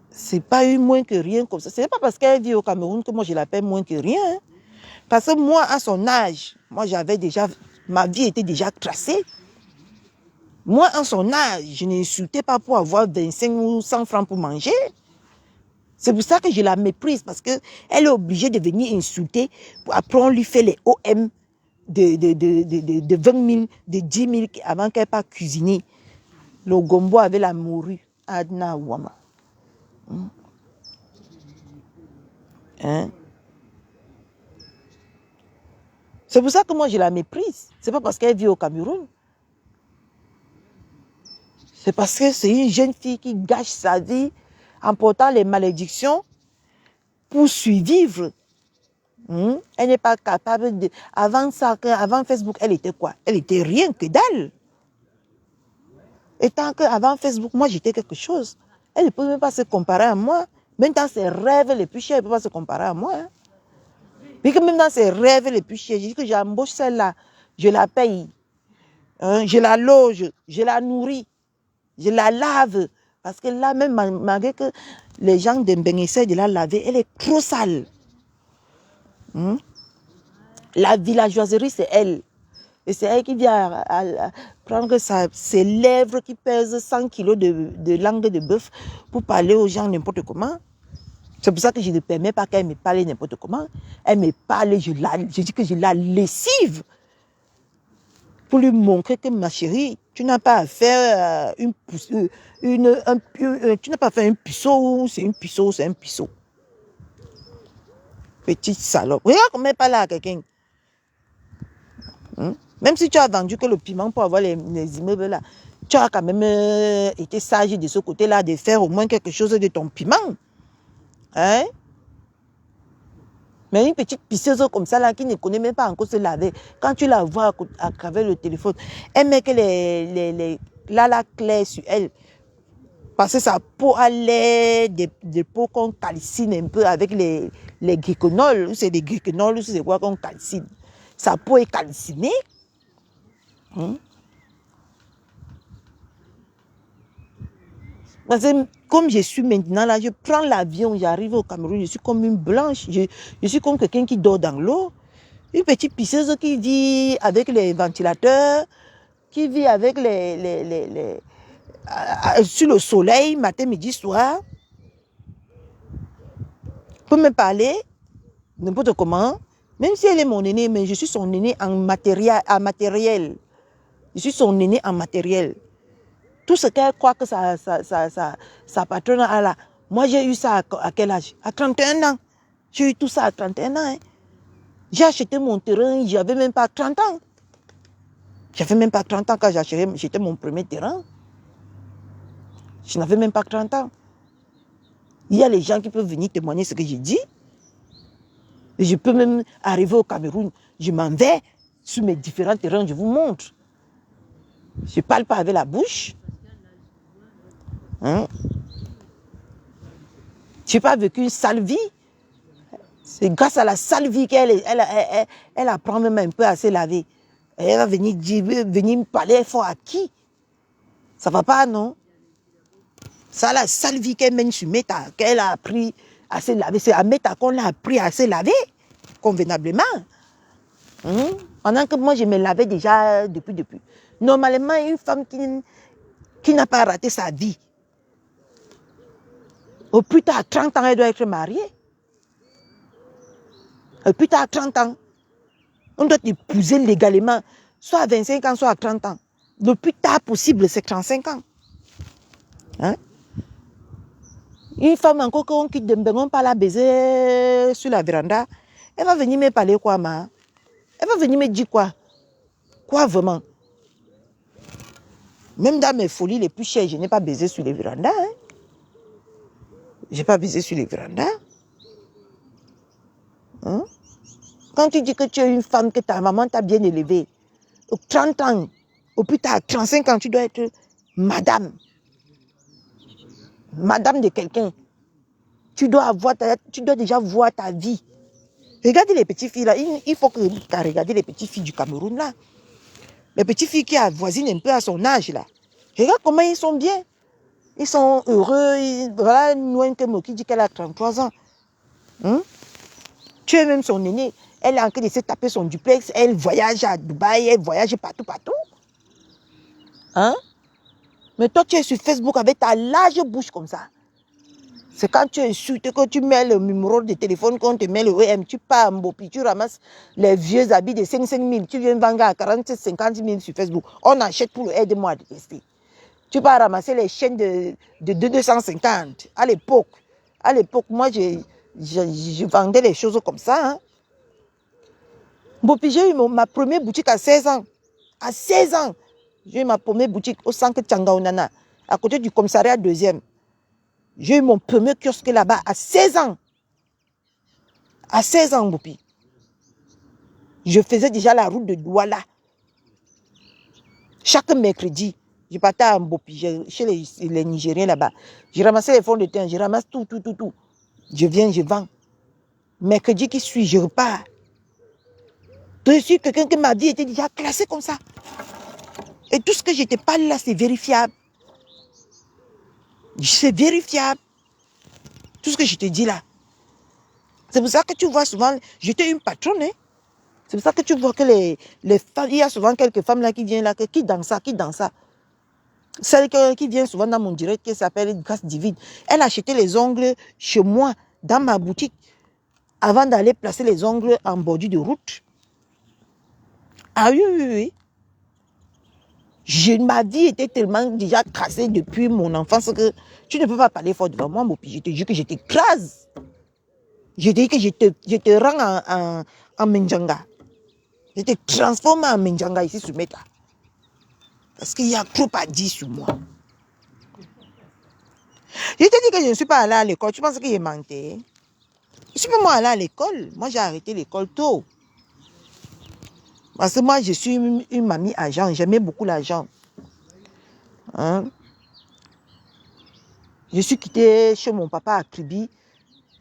c'est pas eu moins que rien comme ça. Ce n'est pas parce qu'elle vit au Cameroun que moi je l'appelle moins que rien. Parce que moi, à son âge, ma vie était déjà tracée. Moi, en son âge, je n'insultais pas pour avoir 25 ou 100 francs pour manger. C'est pour ça que je la méprise, parce qu'elle est obligée de venir insulter. Après, on lui fait les OM de 20 000, de 10 000 avant qu'elle parte cuisiner. Le gombo avec la morue. Adna Wama. C'est pour ça que moi, je la méprise. C'est pas parce qu'elle vit au Cameroun. C'est parce que c'est une jeune fille qui gâche sa vie en portant les malédictions pour survivre. Elle n'est pas capable de... Avant Facebook, elle était quoi? Elle était rien que dalle. Et tant qu'avant Facebook, moi, j'étais quelque chose. Elle ne peut même pas se comparer à moi. Même dans ses rêves les plus chers, elle ne peut pas se comparer à moi. Puis que même dans ses rêves les plus chers, je dis que j'embauche celle-là, je la paye. Je la loge, je la nourris. Je la lave. Parce que là, même malgré que les gens de Mbeng essaient de la laver, elle est trop sale. La villageoiserie, c'est elle. Et c'est elle qui vient à prendre ses lèvres qui pèsent 100 kilos de langue de bœuf pour parler aux gens n'importe comment. C'est pour ça que je ne permets pas qu'elle me parle n'importe comment. Elle me parle, je dis que je la lessive. Pour lui montrer que ma chérie, tu n'as pas à faire tu n'as pas à faire un puceau, c'est un puceau, c'est un puceau. Petite salope. Regarde comment elle parle à quelqu'un. Même si tu as vendu que le piment pour avoir les immeubles là, tu as quand même été sage de ce côté-là de faire au moins quelque chose de ton piment. Hein? Mais une petite pisseuse comme ça là qui ne connaît même pas encore se laver, quand tu la vois à travers le téléphone, elle met que la claire sur elle. Parce que sa peau a l'air des peaux qu'on calcine un peu avec les glyconols. C'est des glyconols, c'est quoi qu'on calcine. Sa peau est calcinée. Parce que comme je suis maintenant là, je prends l'avion, j'arrive au Cameroun, je suis comme une blanche. Je suis comme quelqu'un qui dort dans l'eau. Une petite pisseuse qui vit avec les ventilateurs, qui vit avec sur le soleil, matin, midi, soir. Peut me parler, n'importe comment. Même si elle est mon aînée, mais je suis son aînée en matériel. Je suis son aînée en matériel. Tout ce qu'elle croit que sa patronne a là. Moi, j'ai eu ça à quel âge? À 31 ans. J'ai eu tout ça à 31 ans. Hein. J'ai acheté mon terrain, j'avais même pas 30 ans. J'avais même pas 30 ans quand j'ai acheté mon premier terrain. Je n'avais même pas 30 ans. Il y a les gens qui peuvent venir témoigner ce que j'ai dit. Et je peux même arriver au Cameroun. Je m'en vais sur mes différents terrains, je vous montre. Je ne parle pas avec la bouche. Hein? Je n'ai pas vécu une sale vie. C'est grâce à la sale vie qu'elle apprend même un peu à se laver. Elle va venir me parler fort à qui? Ça ne va pas, non? Ça, la sale vie qu'elle mène sur Meta, qu'elle a appris à se laver. C'est à Meta qu'on a appris à se laver convenablement. Pendant que moi, je me lavais déjà depuis. Normalement, une femme qui n'a pas raté sa vie, au plus tard, à 30 ans, elle doit être mariée. Au plus tard, à 30 ans, on doit t'épouser légalement, soit à 25 ans, soit à 30 ans. Le plus tard possible, c'est 35 ans. Hein? Une femme encore qu'on quitte de Mbeng, on pas la baiser sur la véranda, elle va venir me parler quoi, ma? Elle va venir me dire quoi? Quoi vraiment? Même dans mes folies les plus chères, je n'ai pas baisé sur les vérandas. Hein? Je n'ai pas baisé sur les vérandas. Hein? Quand tu dis que tu es une femme, que ta maman t'a bien élevée, aux 30 ans, au plus tard, 35 ans, tu dois être madame. Madame de quelqu'un. Tu dois déjà voir ta vie. Regardez les petites filles là. Il faut que tu regardes les petites filles du Cameroun là. Les petites filles qui avoisinent un peu à son âge là. Regarde comment ils sont bien. Ils sont heureux. Voilà, Nouenke qui dit qu'elle a 33 ans. Tu es même son aînée. Elle est en train de se taper son duplex. Elle voyage à Dubaï. Elle voyage partout. Hein? Mais toi, tu es sur Facebook avec ta large bouche comme ça. C'est quand tu insultes, que tu mets le numéro de téléphone, qu'on te met le EM, tu pars en Bopi, tu ramasses les vieux habits de 5 000, tu viens vendre à 40 50 000 sur Facebook. On achète pour le aide-moi à détester. Tu vas ramasser les chaînes de 250. À l'époque, moi, je vendais les choses comme ça. Hein. Bopi, j'ai eu ma première boutique à 16 ans. À 16 ans, j'ai eu ma première boutique au centre Tchangaonana, à côté du commissariat 2e. J'ai eu mon premier kiosque là-bas à 16 ans. À 16 ans, Bopi. Je faisais déjà la route de Douala. Chaque mercredi, je partais à Bopi, chez les Nigériens là-bas. Je ramassais les fonds de terre, je ramasse tout. Je viens, je vends. Mercredi qui suit, je repars. Je suis quelqu'un que ma vie était déjà classée comme ça. Et tout ce que je te parle là, c'est vérifiable. C'est vérifiable. Tout ce que je te dis là. C'est pour ça que tu vois souvent, j'étais une patronne. Hein? C'est pour ça que tu vois que les femmes, il y a souvent quelques femmes là qui viennent là, qui dansent ça. Celle qui vient souvent dans mon direct qui s'appelle Grâce Divine. Elle a acheté les ongles chez moi. dans ma boutique avant d'aller placer les ongles en bordure de route. Ah oui, oui, oui. Ma vie était tellement déjà tracée depuis mon enfance que tu ne peux pas parler fort devant moi, mon petit. Je te jure que je t'écrase. Je te dis que je te rends en Menjanga. Je te transforme en Menjanga ici sur Meta. Parce qu'il y a trop à dire sur moi. Je te dis que je ne suis pas allée à l'école. Tu penses que j'ai menti? Je ne suis pas moi allée à l'école. Moi, j'ai arrêté l'école tôt. Parce que moi, je suis une mamie agent. J'aimais beaucoup l'argent. Hein? Je suis quittée chez mon papa à Kribi.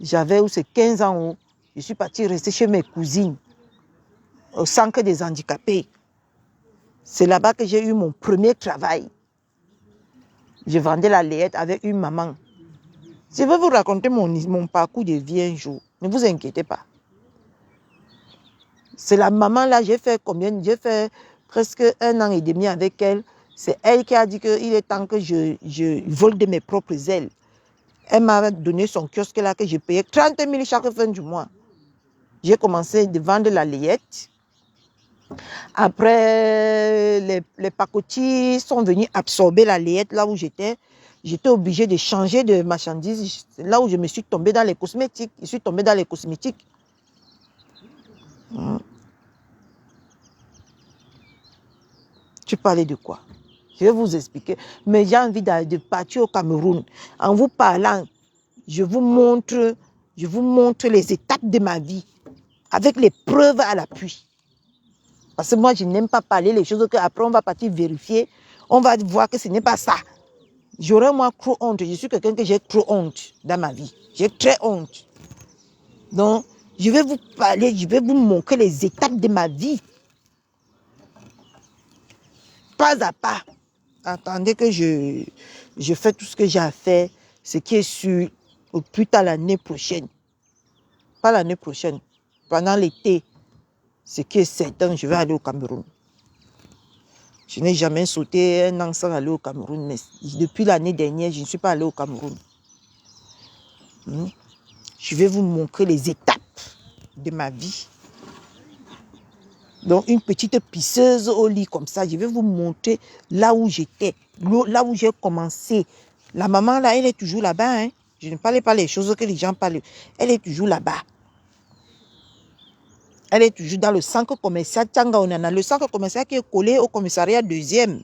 J'avais 15 ans. Je suis partie rester chez mes cousines. Au centre des handicapés. C'est là-bas que j'ai eu mon premier travail. Je vendais la layette avec une maman. Je vais vous raconter mon parcours de vie un jour. Ne vous inquiétez pas. C'est la maman là, j'ai fait combien? J'ai fait presque 1 an et demi avec elle. C'est elle qui a dit qu'il est temps que je vole de mes propres ailes. Elle m'a donné son kiosque là que je payais 30 000 chaque fin du mois. J'ai commencé de vendre la layette. Après, les pacotiers sont venus absorber la layette là où j'étais. J'étais obligée de changer de marchandises. C'est là où je me suis tombée dans les cosmétiques. Je suis tombée dans les cosmétiques. Tu parlais de quoi? Je vais vous expliquer. Mais j'ai envie de partir au Cameroun. En vous parlant, je vous montre les étapes de ma vie. Avec les preuves à l'appui. Parce que moi, je n'aime pas parler les choses qu'après on va partir vérifier. On va voir que ce n'est pas ça. J'aurais moi trop honte. Je suis quelqu'un que j'ai trop honte dans ma vie. J'ai très honte. Donc, je vais vous parler, je vais vous montrer les étapes de ma vie. Pas à pas. Attendez que je fais tout ce que j'ai à faire. Ce qui est sûr, au plus tard l'année prochaine. Pas l'année prochaine. Pendant l'été. Ce qui est certain, je vais aller au Cameroun. Je n'ai jamais sauté 1 an sans aller au Cameroun. Mais depuis l'année dernière, je ne suis pas allé au Cameroun. Je vais vous montrer les étapes de ma vie. Donc, une petite pisseuse au lit comme ça. Je vais vous montrer là où j'étais, là où j'ai commencé. La maman, là, elle est toujours là-bas. Hein. Je ne parle pas les choses que les gens parlent. Elle est toujours là-bas. Elle est toujours dans le centre commercial Tchangaonana. Le centre commercial qui est collé au commissariat 2e.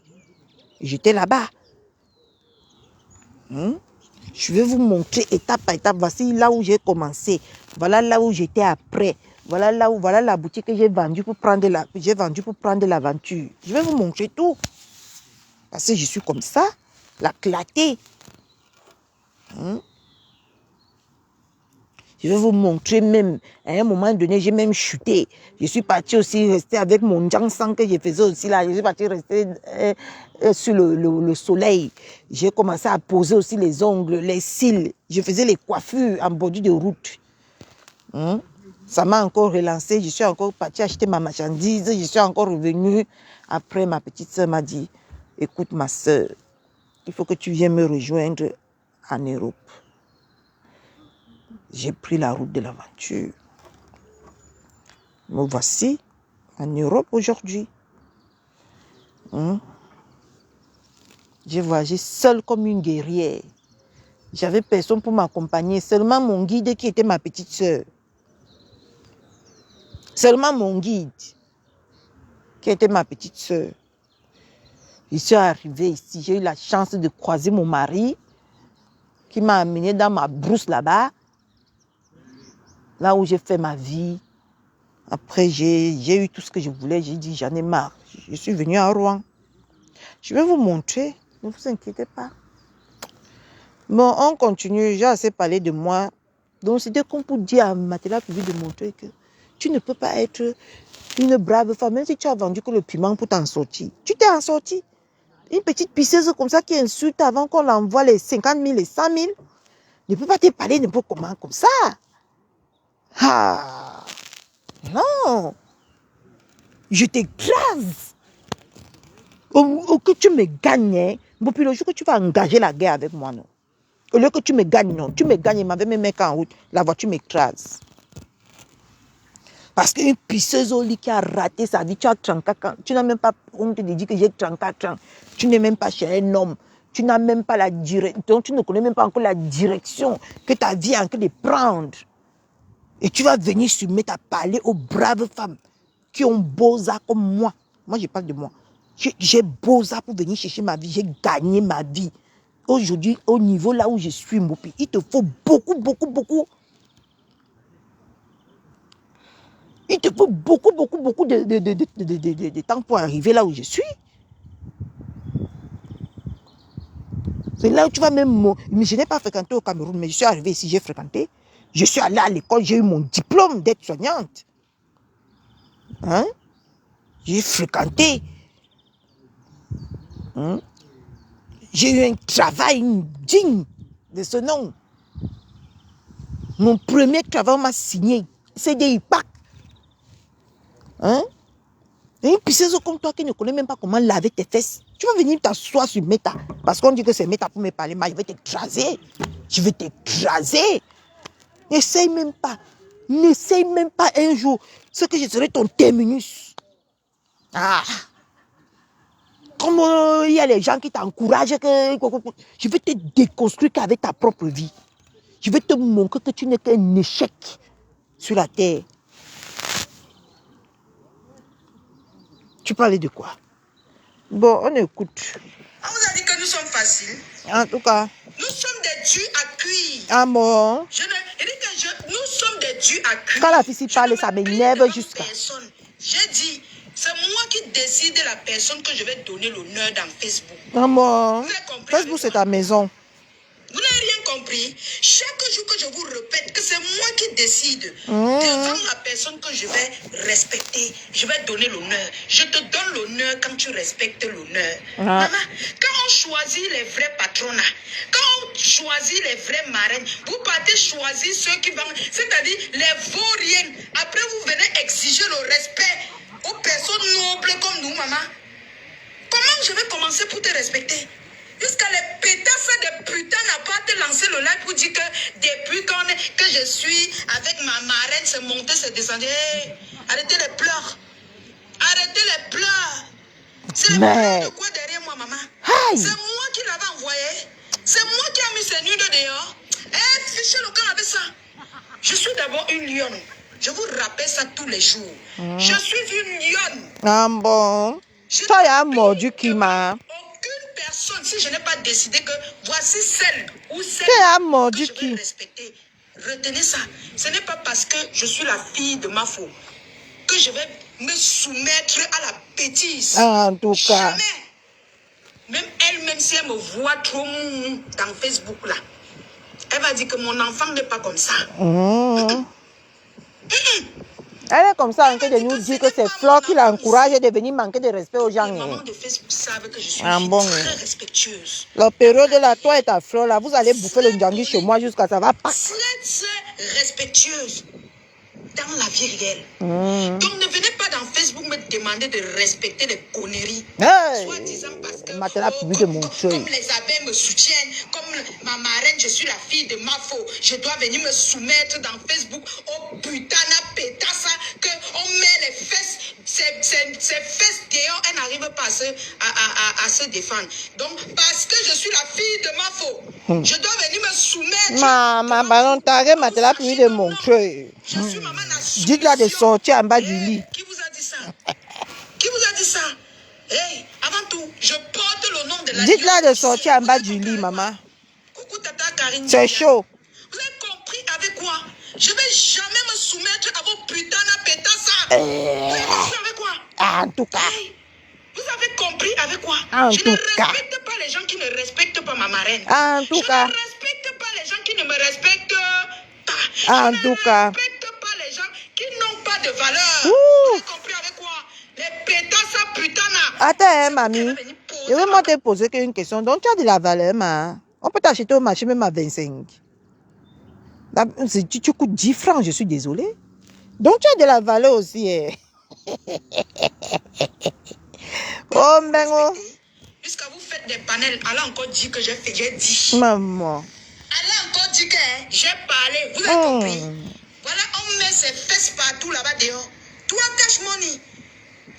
J'étais là-bas. Je vais vous montrer étape par étape. Voici là où j'ai commencé. Voilà là où j'étais après. Voilà la boutique que j'ai vendue pour prendre l'aventure. Je vais vous montrer tout. Parce que je suis comme ça. La clarté. Je vais vous montrer même. À un moment donné, j'ai même chuté. Je suis partie aussi rester avec mon jansang que je faisais aussi là. Je suis partie rester sur le soleil. J'ai commencé à poser aussi les ongles, les cils. Je faisais les coiffures en bordure de route. Ça m'a encore relancé. Je suis encore partie acheter ma marchandise. Je suis encore revenue. Après, ma petite soeur m'a dit, écoute ma soeur, il faut que tu viennes me rejoindre en Europe. J'ai pris la route de l'aventure. Me voici en Europe aujourd'hui. J'ai voyagé seule comme une guerrière. J'avais personne pour m'accompagner. Seulement mon guide qui était ma petite soeur. Seulement mon guide qui était ma petite soeur. Je suis arrivée ici. J'ai eu la chance de croiser mon mari qui m'a amené dans ma brousse là-bas. Là où j'ai fait ma vie. Après, j'ai eu tout ce que je voulais. J'ai dit, j'en ai marre. Je suis venue à Rouen. Je vais vous montrer. Ne vous inquiétez pas. Bon, on continue. J'ai assez parlé de moi. Donc, c'était comme pour dire à Matela Public de montrer que tu ne peux pas être une brave femme. Même si tu as vendu que le piment pour t'en sortir. Tu t'es en sorti. Une petite pisseuse comme ça qui insulte avant qu'on l'envoie les 50 000, les 100 000. Ne peut pas te parler n'importe comment comme ça. Ah, non. Je t'écrase. Ou que tu me gagnes. Bon, puis le jour que tu vas engager la guerre avec moi, non. Au lieu que tu me gagnes, non. Tu me gagnes, il m'avait même mis en route. La voiture m'écrase. Parce qu'une pisseuse au lit qui a raté sa vie, tu as 34 ans. Tu n'as même pas honte de dire que j'ai 34 ans. Tu n'es même pas chez un homme. Tu n'as même pas la direction. Donc tu ne connais même pas encore la direction que ta vie est en train de prendre. Et tu vas venir se mettre à parler aux braves femmes qui ont beaux arts comme moi. Moi, je parle de moi. J'ai beaux arts pour venir chercher ma vie. J'ai gagné ma vie. Aujourd'hui, au niveau là où je suis, Moupi, il te faut beaucoup, beaucoup, beaucoup. Il te faut beaucoup, beaucoup, beaucoup de temps pour arriver là où je suis. C'est là où tu vas même... Mais je n'ai pas fréquenté au Cameroun, mais je suis arrivé ici, j'ai fréquenté. Je suis allée à l'école, j'ai eu mon diplôme d'aide-soignante. Hein? J'ai fréquenté. Hein? J'ai eu un travail digne de ce nom. Mon premier travail m'a signé. C'est des IPAC. Hein? Et une pisseuse comme toi qui ne connaît même pas comment laver tes fesses, tu vas venir t'asseoir sur Meta. Parce qu'on dit que c'est Meta pour me parler, mais je vais t'écraser. Je vais t'écraser. N'essaye même pas. N'essaye même pas un jour. Ce que je serai ton terminus. Ah. Comme il y a les gens qui t'encouragent, je vais te déconstruire qu'avec ta propre vie. Je vais te montrer que tu n'es qu'un échec sur la terre. Tu parlais de quoi? Bon, on écoute. On vous a dit que nous sommes faciles. En tout cas. Nous sommes des dieux à cuire. Ah bon? Nous sommes des dieux à cuire. Quand la fille parle, ça m'énerve jusqu'à. J'ai dit, c'est moi qui décide de la personne que je vais donner l'honneur dans Facebook. Ah bon? Facebook, c'est ta maison. Vous n'avez rien compris. Chaque jour que je vous répète que c'est moi qui décide devant la personne que je vais respecter, je vais donner l'honneur. Je te donne l'honneur quand tu respectes l'honneur. Maman, quand on choisit les vrais patronats, quand on choisit les vrais marraines, vous partez choisir ceux qui vont, c'est-à-dire les vauriens. Après, vous venez exiger le respect aux personnes nobles comme nous, maman. Comment je vais commencer pour te respecter? Jusqu'à les pétasses des putains n'a pas te lancé le live pour dire que depuis que je suis avec ma marraine, c'est monté, c'est descendu. Hey, arrêtez les pleurs. Arrêtez les pleurs. C'est les pleurs de quoi derrière moi, maman? C'est moi qui l'avais envoyé. C'est moi qui ai mis ces nudes dehors. Eh, fichez le camp avec ça. Je suis d'abord une lionne. Je vous rappelle ça tous les jours. Je suis une lionne. Ah bon? Toi, il y a mordu qui m'a... Aucune personne, si je n'ai pas décidé que voici celle ou celle que je vais respecter, retenez ça. Ce n'est pas parce que je suis la fille de Mafo que je vais me soumettre à la bêtise. En tout cas. Jamais. Même elle, même si elle me voit trop dans Facebook là, elle va dire que mon enfant n'est pas comme ça. Elle est comme ça en train de nous dire que c'est Flore qui l'encourage de venir manquer de respect aux gens. Les mamans de Facebook savent que je suis très respectueuse. La période là, toi et ta Flore là, vous allez bouffer le njangui chez moi jusqu'à ça va pas. Très respectueuse dans la vie réelle. Donc ne venez pas dans Facebook me demander de respecter les conneries. Soit disant parce que comme les abeilles me soutiennent, comme ma marraine, je suis la fille de Mafo, je dois venir me soumettre dans Facebook au putain de pétasse que on met les fesses, ces fesses dehors, elles n'arrivent pas à se défendre. Donc parce que je suis la fille de Mafo, je dois venir me soumettre. Maman, ballon, t'arrêtes maintenant de montrer. Je suis maman la soumission. Dites-la de sortir en bas du lit. Qui vous a dit ça? Qui vous a dit ça? Hey, avant tout, je porte le nom de la... Dites-la de sortir en bas du lit, maman. Coucou Tata Karine. C'est chaud. Vous avez compris avec quoi? Je ne vais jamais me soumettre à vos putains de pétasses. Vous avez compris avec quoi? En tout cas. Hey, vous avez compris avec quoi? En je tout ne cas. respecte pas les gens qui ne respectent pas ma marraine. En tout cas. Je ne respecte pas les gens qui ne me respectent pas. En tout cas. Je ne respecte pas les gens qui n'ont pas de valeur. Ouh. Vous avez compris avec quoi? Les pétasses putain. Attends, mamie. Je vais moi te poser une question. Donc, tu as de la valeur, ma. On peut t'acheter au marché même à 25. Tu coûtes 10 francs, je suis désolée. Donc, tu as de la valeur aussi. Eh. Oh, mais oh. Jusqu'à vous faites des panels, allez encore dire que j'ai dit. Maman. parler. Vous avez compris? Voilà, on met ses fesses partout là-bas dehors. Toi, cash money.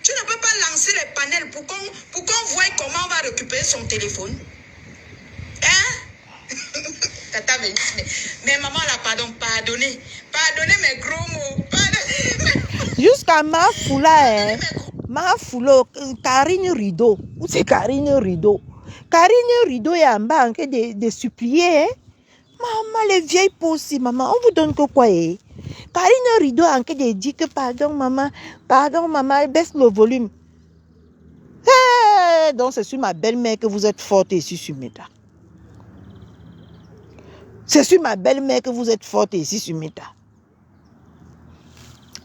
Tu ne peux pas lancer les panels pour qu'on voie comment on va récupérer son téléphone. Hein? Tata, mais maman là, pardonnez. Pardonnez mes gros mots. Jusqu'à ma foula, ma foula, Karine Rideau. Où c'est Karine Rideau? Karine Rideau est en bas en train de supplier. Maman, les vieilles possi, maman, on vous donne que quoi? Karine Rideau en train de dire que pardon, maman, baisse le volume. Donc c'est sur ma belle-mère que vous êtes forte ici sur Meta. C'est sur ma belle-mère que vous êtes forte ici sur Meta.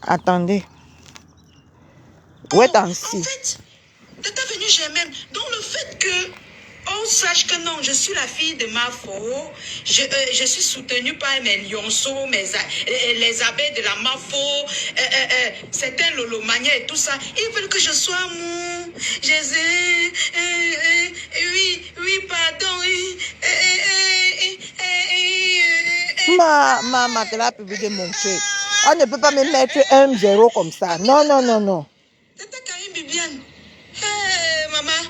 Attendez. Ouais, en fait, Tata venu, j'ai même. Donc le fait que on sache que non, je suis la fille de Mafo, je suis soutenue par mes lionceaux, les abeilles de la Mafo, certains Lolomania et tout ça. Ils veulent que je sois mou. Oui, pardon. Maman, tu l'as publié de montrer. On ne peut pas me mettre 1-0 comme ça. Non. Tata Karim Bibiane. Maman,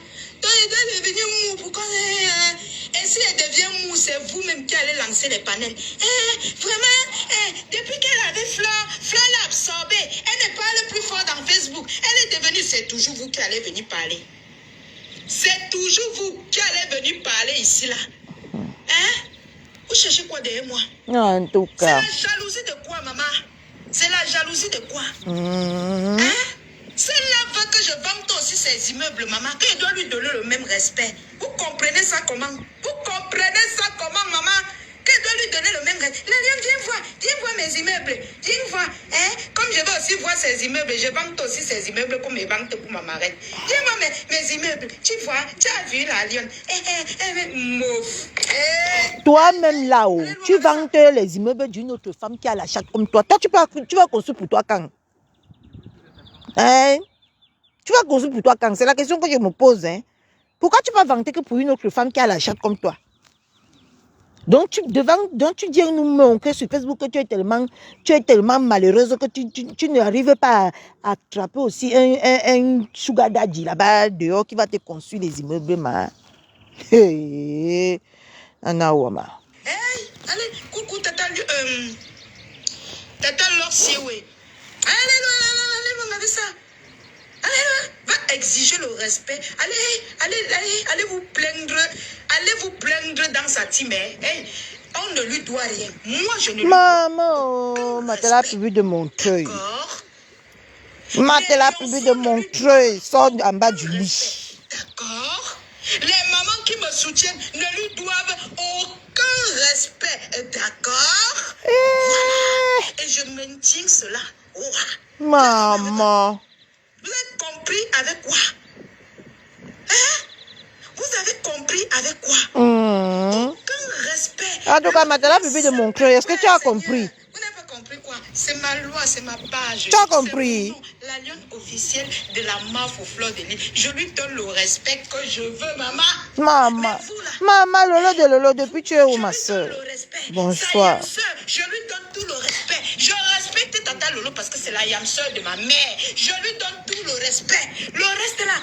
toi, elle doit devenir mou. Pourquoi? Et si elle devient mou, c'est vous-même qui allez lancer les panels. Vraiment, depuis qu'elle avait Fleur l'a absorbée. Elle ne parle plus fort dans Facebook. Elle est devenue, c'est toujours vous qui allez venir parler. C'est toujours vous qui allez venir parler ici, là. Hein? Vous cherchez quoi derrière moi? En tout cas. C'est la jalousie de quoi, maman? C'est la jalousie de quoi? Hein? Celle-là veut que je vende aussi ses immeubles, maman, que je dois lui donner le même respect. Vous comprenez ça comment? Maman? Que je dois lui donner le même respect. Viens voir mes immeubles. Viens voir. Hein? Comme je veux aussi voir ses immeubles, je vends aussi ses immeubles comme je vends pour ma marraine. Viens voir mes immeubles. Tu vois, tu as vu la lionne. Mouf. Toi-même là-haut, tu vends les immeubles d'une autre femme qui a la chatte comme toi. Toi, tu vas construire pour toi quand? Hein? Tu vas construire pour toi quand? C'est la question que je me pose. Hein? Pourquoi tu vas vanter que pour une autre femme qui a la chatte comme toi? Donc tu dis à nous que sur Facebook que tu es tellement malheureuse que tu n'arrives pas à attraper aussi un sugar daddy là-bas dehors qui va te construire les immeubles. Hey, Anna Wama. Hey, allez, coucou, tata Lorsiwe. Allez, maman, ça. Allez, va exiger le respect. Allez vous plaindre dans sa team. Hey, on ne lui doit rien. Moi, je ne lui dois Maman, Matela a publié de Montreuil. D'accord. Matela a publié de Montreuil. Sort en bas du lit. D'accord. Les mamans qui me soutiennent ne lui doivent aucun respect. D'accord. Voilà. Et je maintiens cela. Maman. Vous avez compris avec quoi? Hein? Vous avez compris avec quoi? Aucun respect. En tout cas, Matela a publié de Montreuil. Est-ce que tu as compris? Vous n'avez pas compris quoi? C'est ma loi, c'est ma page. Tu as compris? La lionne officielle de la MAF aux fleurs de lys. Je lui donne le respect que je veux, maman. Maman. Maman, Lolo, depuis tu es où, ma soeur? Bonsoir. Je lui donne tout le respect. Je respecte Tata Lolo parce que c'est la yam sœur de ma mère. Je lui donne tout le respect. Le reste là,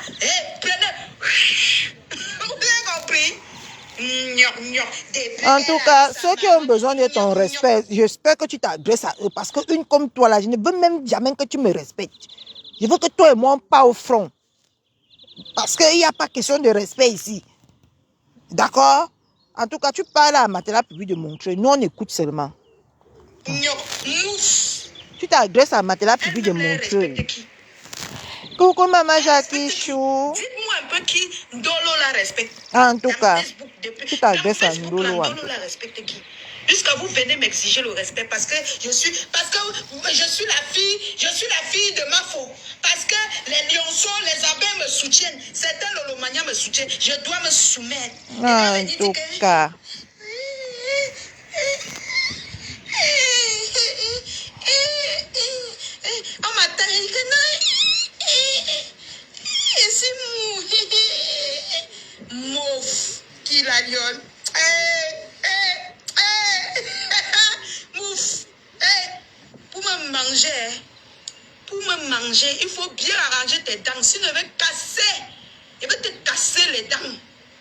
prenez. Vous avez compris? En tout cas, ceux qui ont besoin de ton respect, j'espère que tu t'adresses à eux parce qu'une comme toi là, je ne veux même jamais que tu me respectes. Je veux que toi et moi on part au front. Parce qu'il n'y a pas question de respect ici. D'accord? En tout cas, tu parles à Matela public de Montreuil. Nous, on écoute seulement. Tu t'adresses à Matela public de Montreuil. Coucou maman Jackie Chou. Dites-moi un peu qui Ndolo la respecte. En tout cas, tu t'adresses à Ndolo. Ndolo la respecte qui? Jusqu'à vous venez m'exiger le respect parce que je suis la fille de Mafo. Parce que les lionceaux, les abeilles me soutiennent. Certains Lolomania me soutiennent. Je dois me soumettre. En tout cas. On m'attend. Et c'est mouf qui la lionne. Mouf. arranger. Il faut bien arranger tes dents. Sinon, il va casser. Il va te casser les dents.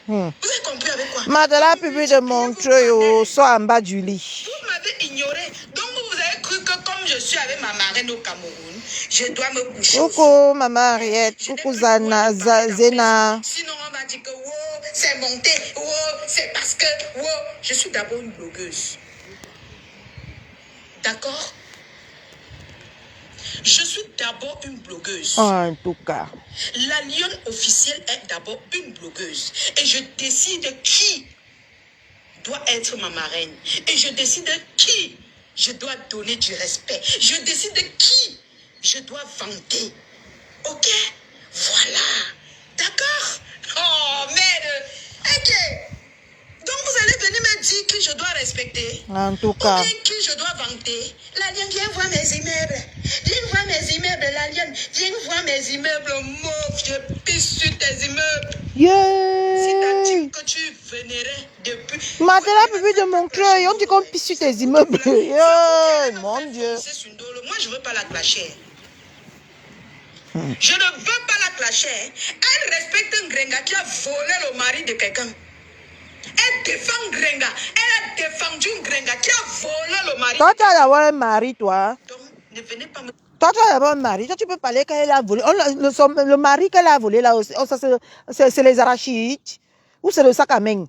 Vous avez compris avec quoi? Madela publie de Montreuil, soit en bas du lit. Vous m'avez ignoré. Donc, vous avez cru que comme je suis avec ma marraine au Cameroun, je dois me coucher. Coucou, maman Ariette. Coucou, Zena. Sinon, on va dire que wow, c'est monté. Wow, c'est parce que wow, je suis d'abord une blogueuse. D'accord? Je suis d'abord une blogueuse. En tout cas. La lionne officielle est d'abord une blogueuse. Et je décide qui doit être ma marraine. Et je décide qui je dois donner du respect. Je décide qui je dois vanter. Ok? Voilà. D'accord? Oh, merde. Ok. Donc vous allez venir me dire qui je dois respecter. En tout cas. Ou bien qui je dois vanter. La lionne, viens voir mes immeubles. Viens voir mes immeubles, la lionne. Viens voir mes immeubles mauves. Je pisse sur tes immeubles. C'est-à-dire que tu vénérais depuis. Madela publie de Montreuil. On dit qu'on pisse sur tes immeubles. Mon Dieu. Moi, je ne veux pas la clasher. Je ne veux pas la clasher. Elle respecte un grenga qui a volé le mari de quelqu'un. Elle défend Grenga. Elle a défendu un Grenga qui a volé le mari. Toi, tu as d'abord un mari, toi. Donc, ne venez pas me... Toi, tu as d'abord un mari. Toi, tu peux parler quand elle a volé. Le mari qu'elle a volé, là, c'est les arachides. Ou c'est le sac à main.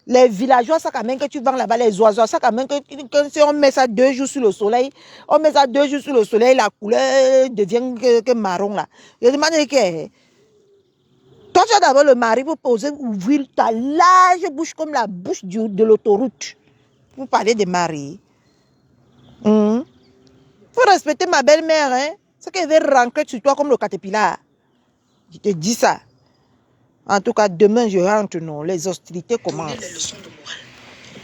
Les villageois sac à main que tu vends là-bas, les oiseaux sac à main, si on met ça 2 jours sur le soleil, on met ça 2 jours sur le soleil, la couleur devient que marron, là. Je demande que... Toi, tu as d'abord le mari pour poser, ouvrir ta large bouche comme la bouche de l'autoroute. Pour parler de mari. Faut respecter ma belle-mère, hein. C'est qu'elle veut rentrer sur toi comme le caterpillar. Je te dis ça. En tout cas, demain, je rentre, non. Les hostilités commencent. Les leçons de morale.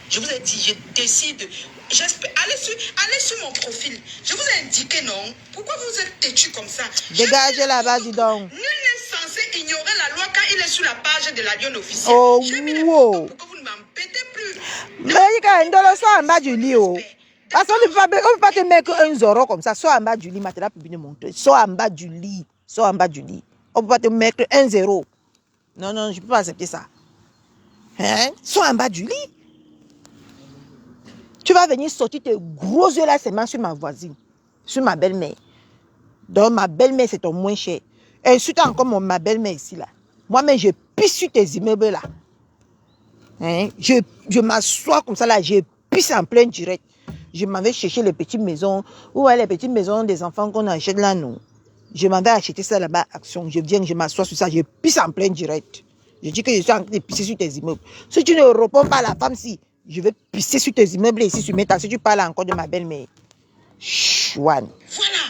Je vous ai dit, je décide. Allez sur mon profil. Je vous ai indiqué, non. Pourquoi vous êtes têtu comme ça? Dégagez là-bas, dis donc. Nul n'est censé ignorer la loi quand il est sur la page de la lionne officielle. Oh, j'ai mis les wow. photos pour que vous ne m'embêtez plus. Mais il y a un dollar soit en bas du lit. Oh. Parce qu'on ne peut pas te mettre un zoro comme ça. Soit en bas du lit, Matela peut venir montrer. Soit en bas du lit. Soit en bas du lit. On ne peut pas te mettre un zéro. Non, non, je ne peux pas accepter ça. Hein? Soit en bas du lit. Tu vas venir sortir tes gros yeux là seulement sur ma voisine. Sur ma belle-mère. Donc ma belle-mère, c'est ton moins cher. Insulte encore ma belle-mère ici là. Moi-même, je pisse sur tes immeubles là. Hein? Je m'assois comme ça là, je pisse en plein direct. Je m'en vais chercher les petites maisons. Où est les petites maisons des enfants qu'on achète là, non? Je m'en vais acheter ça là-bas, action. Je viens, je m'assois sur ça, je pisse en plein direct. Je dis que je suis en train de pisser sur tes immeubles. Si tu ne réponds pas à la femme, si, je vais pisser sur tes immeubles ici sur mes tas. Si tu parles encore de ma belle-mère. Chouane. Voilà,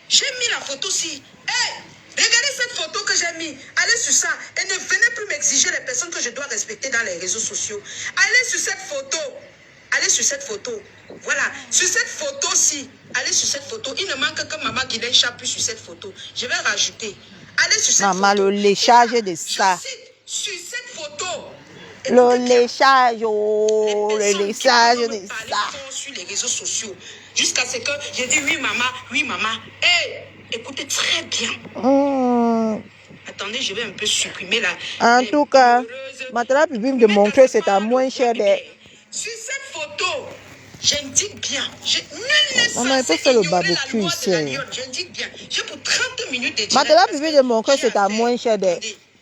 j'ai mis la photo ci. Hey, regardez cette photo que j'ai mis. Allez sur ça et ne venez plus m'exiger les personnes que je dois respecter dans les réseaux sociaux. Allez sur cette photo. Allez sur cette photo. Voilà, sur cette photo-ci. Allez sur cette photo. Il ne manque que Maman Guylaine Chapuis sur cette photo. Je vais rajouter. Allez sur cette Maman, photo. le léchage de ça. Sur cette photo. Le léchage, oh, le léchage de ça. Sur les réseaux sociaux. Jusqu'à ce que j'ai dit oui maman, oui maman. Hey, écoutez très bien. Attendez, je vais un peu supprimer la... En tout cas, Matela peut de montrer c'est à moins cher de... Sur cette photo, j'indique bien. On a peut faire le barbecue ici. J'indique bien. J'ai pour 30 minutes de direct. Matela peut de montrer c'est à moins cher de...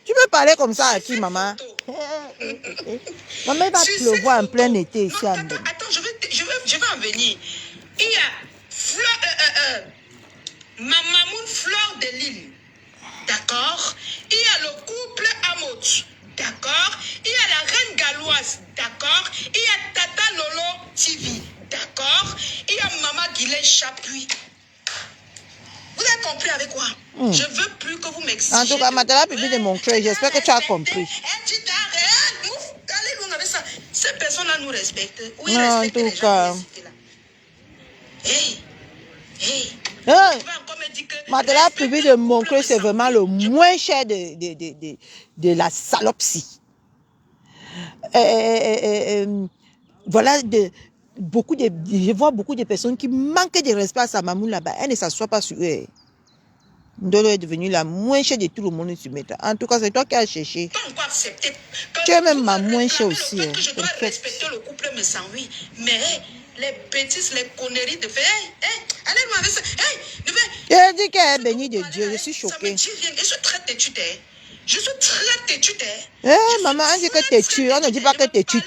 Tu peux parler comme ça à qui, maman? Maman, il va pleuvoir en plein été ici. Non, attends, je vais en venir. Il y a Mamoun Fleur de Lille. D'accord? Il y a le couple Amot. D'accord? Il y a la reine galloise. D'accord? Il y a Tata Lolo TV. D'accord? Il y a Maman Guylaine Chapuis. Vous avez compris avec quoi? Je ne veux plus que vous m'exigez. En tout cas, Matela peut de montrer. J'espère que tu as compris. Allez loin avec ça. Ces personnes-là nous respectent. Oui, non, en tout cas. Matela publie de montrer, c'est vraiment le moins cher de la salopsie. Voilà, je vois beaucoup de personnes qui manquent de respect à sa maman là-bas. Elle ne s'assoit pas sur eux. Ndolo est devenue la moins chère de tout le monde sur Meta. En tout cas, c'est toi qui as cherché. Pas encore accepté. Tu es même ma moins chère aussi. Le fait que je dois respecter le couple me s'ennuie. Mais les bêtises, les conneries de faire. Allez-moi avec ça. Je dis qu'elle est bénie de Dieu. Je suis choquée. Ça me dit rien. Je suis très têtue. Je suis très têtue. Maman, on dit que têtu. On ne dit pas que têtu.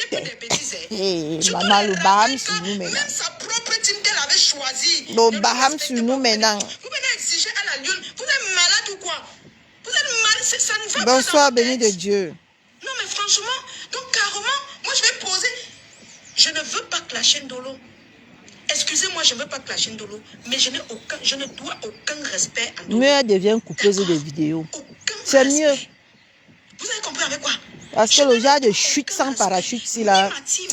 Maman, le Baham sur nous maintenant. Même sa propre team qu'elle avait choisi. Le Baham sur nous maintenant. Vous venez exiger à la lune. Vous êtes malade ou quoi? Vous êtes malade, ça ne va pas. Bonsoir, béni de Dieu. Non, mais franchement, donc carrément, moi je vais poser. Je ne veux pas clasher Ndolo. Excusez-moi, je ne veux pas clasher Ndolo. Mais je ne dois aucun respect à Ndolo. Mais elle devient coupeuse de vidéos. C'est mieux. Vous avez compris avec quoi? Parce que le genre de chute sans parachute, si là, si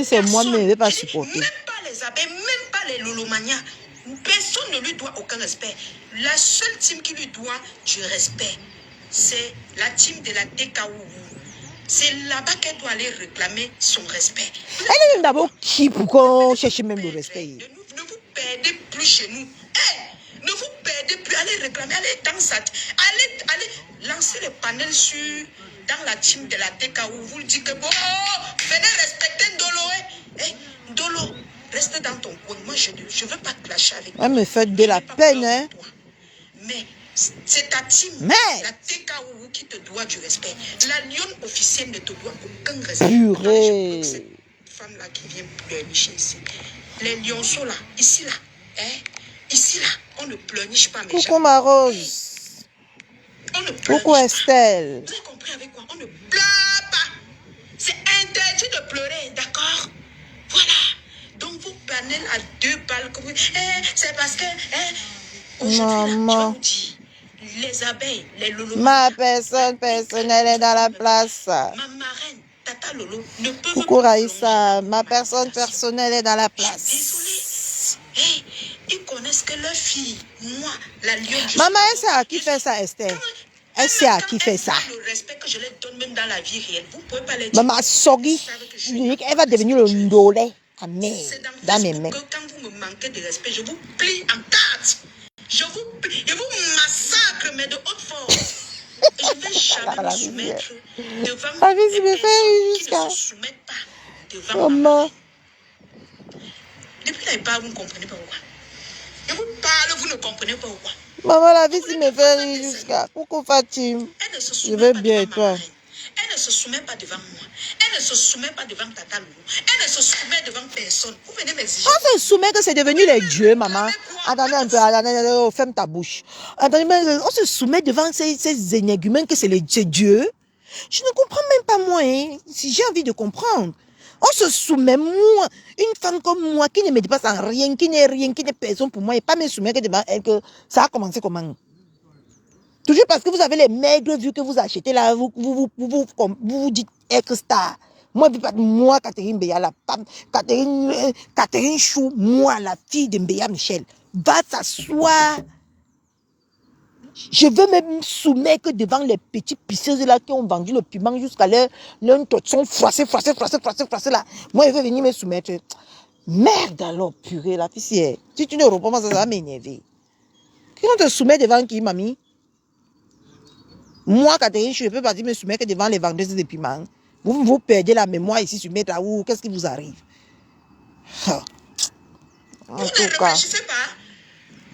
c'est moi, je ne vais pas supporter. Même pas les abeilles, même pas les lolomanias. Personne ne lui doit aucun respect. La seule team qui lui doit du respect, c'est la team de la TKOU. C'est là-bas qu'elle doit aller réclamer son respect. Elle est même d'abord qui pour qu'on cherche même le respect. Ne vous perdez plus chez nous. Ne vous perdez plus. Allez réclamer. Allez dans ça. Allez lancer les panels dans la team de la TKOU. Vous dites que bon, venez respecter Ndolo. Ndolo, reste dans ton coin. Moi, je ne veux pas clasher avec toi. Elle me fait de la peine, hein. Mais c'est ta team, la TKOU qui te doit du respect. La lionne officielle ne te doit aucun respect. Purée. Cette femme-là qui vient pleurnicher ici. Les lionceaux là, ici là, ici là, on ne pleurniche pas mes gens. Coucou ma Rose. On ne pleurniche Coucou Estelle. Vous avez compris avec quoi? On ne pleure pas. C'est interdit de pleurer, d'accord? Voilà. Donc vous panel à 2 balles. C'est parce que... aujourd'hui, là, je vais vous dire, les abeilles, les lolos... Ma personne personnelle est dans la place. Ma marraine, Tata Lolo, ne peut pas... Coucou Raïssa, ma personne personnelle est dans la place. Désolée. Ils connaissent que leur fille, moi, la lionne... Maman, elle sait à qui fait ça, Esther? Elle sait à qui fait ça. Le respect que je leur donne même dans la vie réelle, vous ne pouvez pas les dire. Maman, Sogui, elle va devenir le ndolé. Amen. Dans mes mains. Quand vous me manquez de respect, je vous plie en 4. Je vous massacre, mais de haute force. Et je ne vais jamais me soumettre devant les personnes qui ne se soumettent pas devant maman. Depuis là, il parle, vous ne comprenez pas pourquoi. Je vous parle, vous ne comprenez pas pourquoi. Maman, la vie, si me fait rire jusqu'à. Pourquoi Fatim? Je vais bien et toi. Elle ne se soumet pas devant moi. Elle ne se soumet pas devant Tata Loulou. Elle ne se soumet devant personne. Vous venez m'exiger. On se soumet que c'est devenu les dieux, maman. Attendez un peu, attendez, ferme ta bouche. Attendez, on se soumet devant ces énergumènes que c'est Dieu. Je ne comprends même pas moi, hein. Si j'ai envie de comprendre. On se soumet, moi, une femme comme moi, qui ne me dépasse en rien, qui n'est rien, qui n'est personne pour moi, et pas me soumettre devant elle, que ça a commencé comment? Toujours parce que vous avez les maigres vues que vous achetez là, vous dites ex-star. Moi, Catherine Béa, la femme, Catherine Chou, moi, la fille de Mbéa Michel, va s'asseoir. Je veux même soumettre devant les petits pisseuses là qui ont vendu le piment jusqu'à leur sont froissés là. Moi, je veux venir me soumettre. Merde alors, purée, la fille, si tu ne réponds pas, ça va m'énerver. Qui on te soumet devant qui, mamie? Moi, Catherine, je ne peux pas me soumettre devant les vendeuses de piment. Vous perdez la mémoire ici sur Métraou. Qu'est-ce qui vous arrive? En tout cas.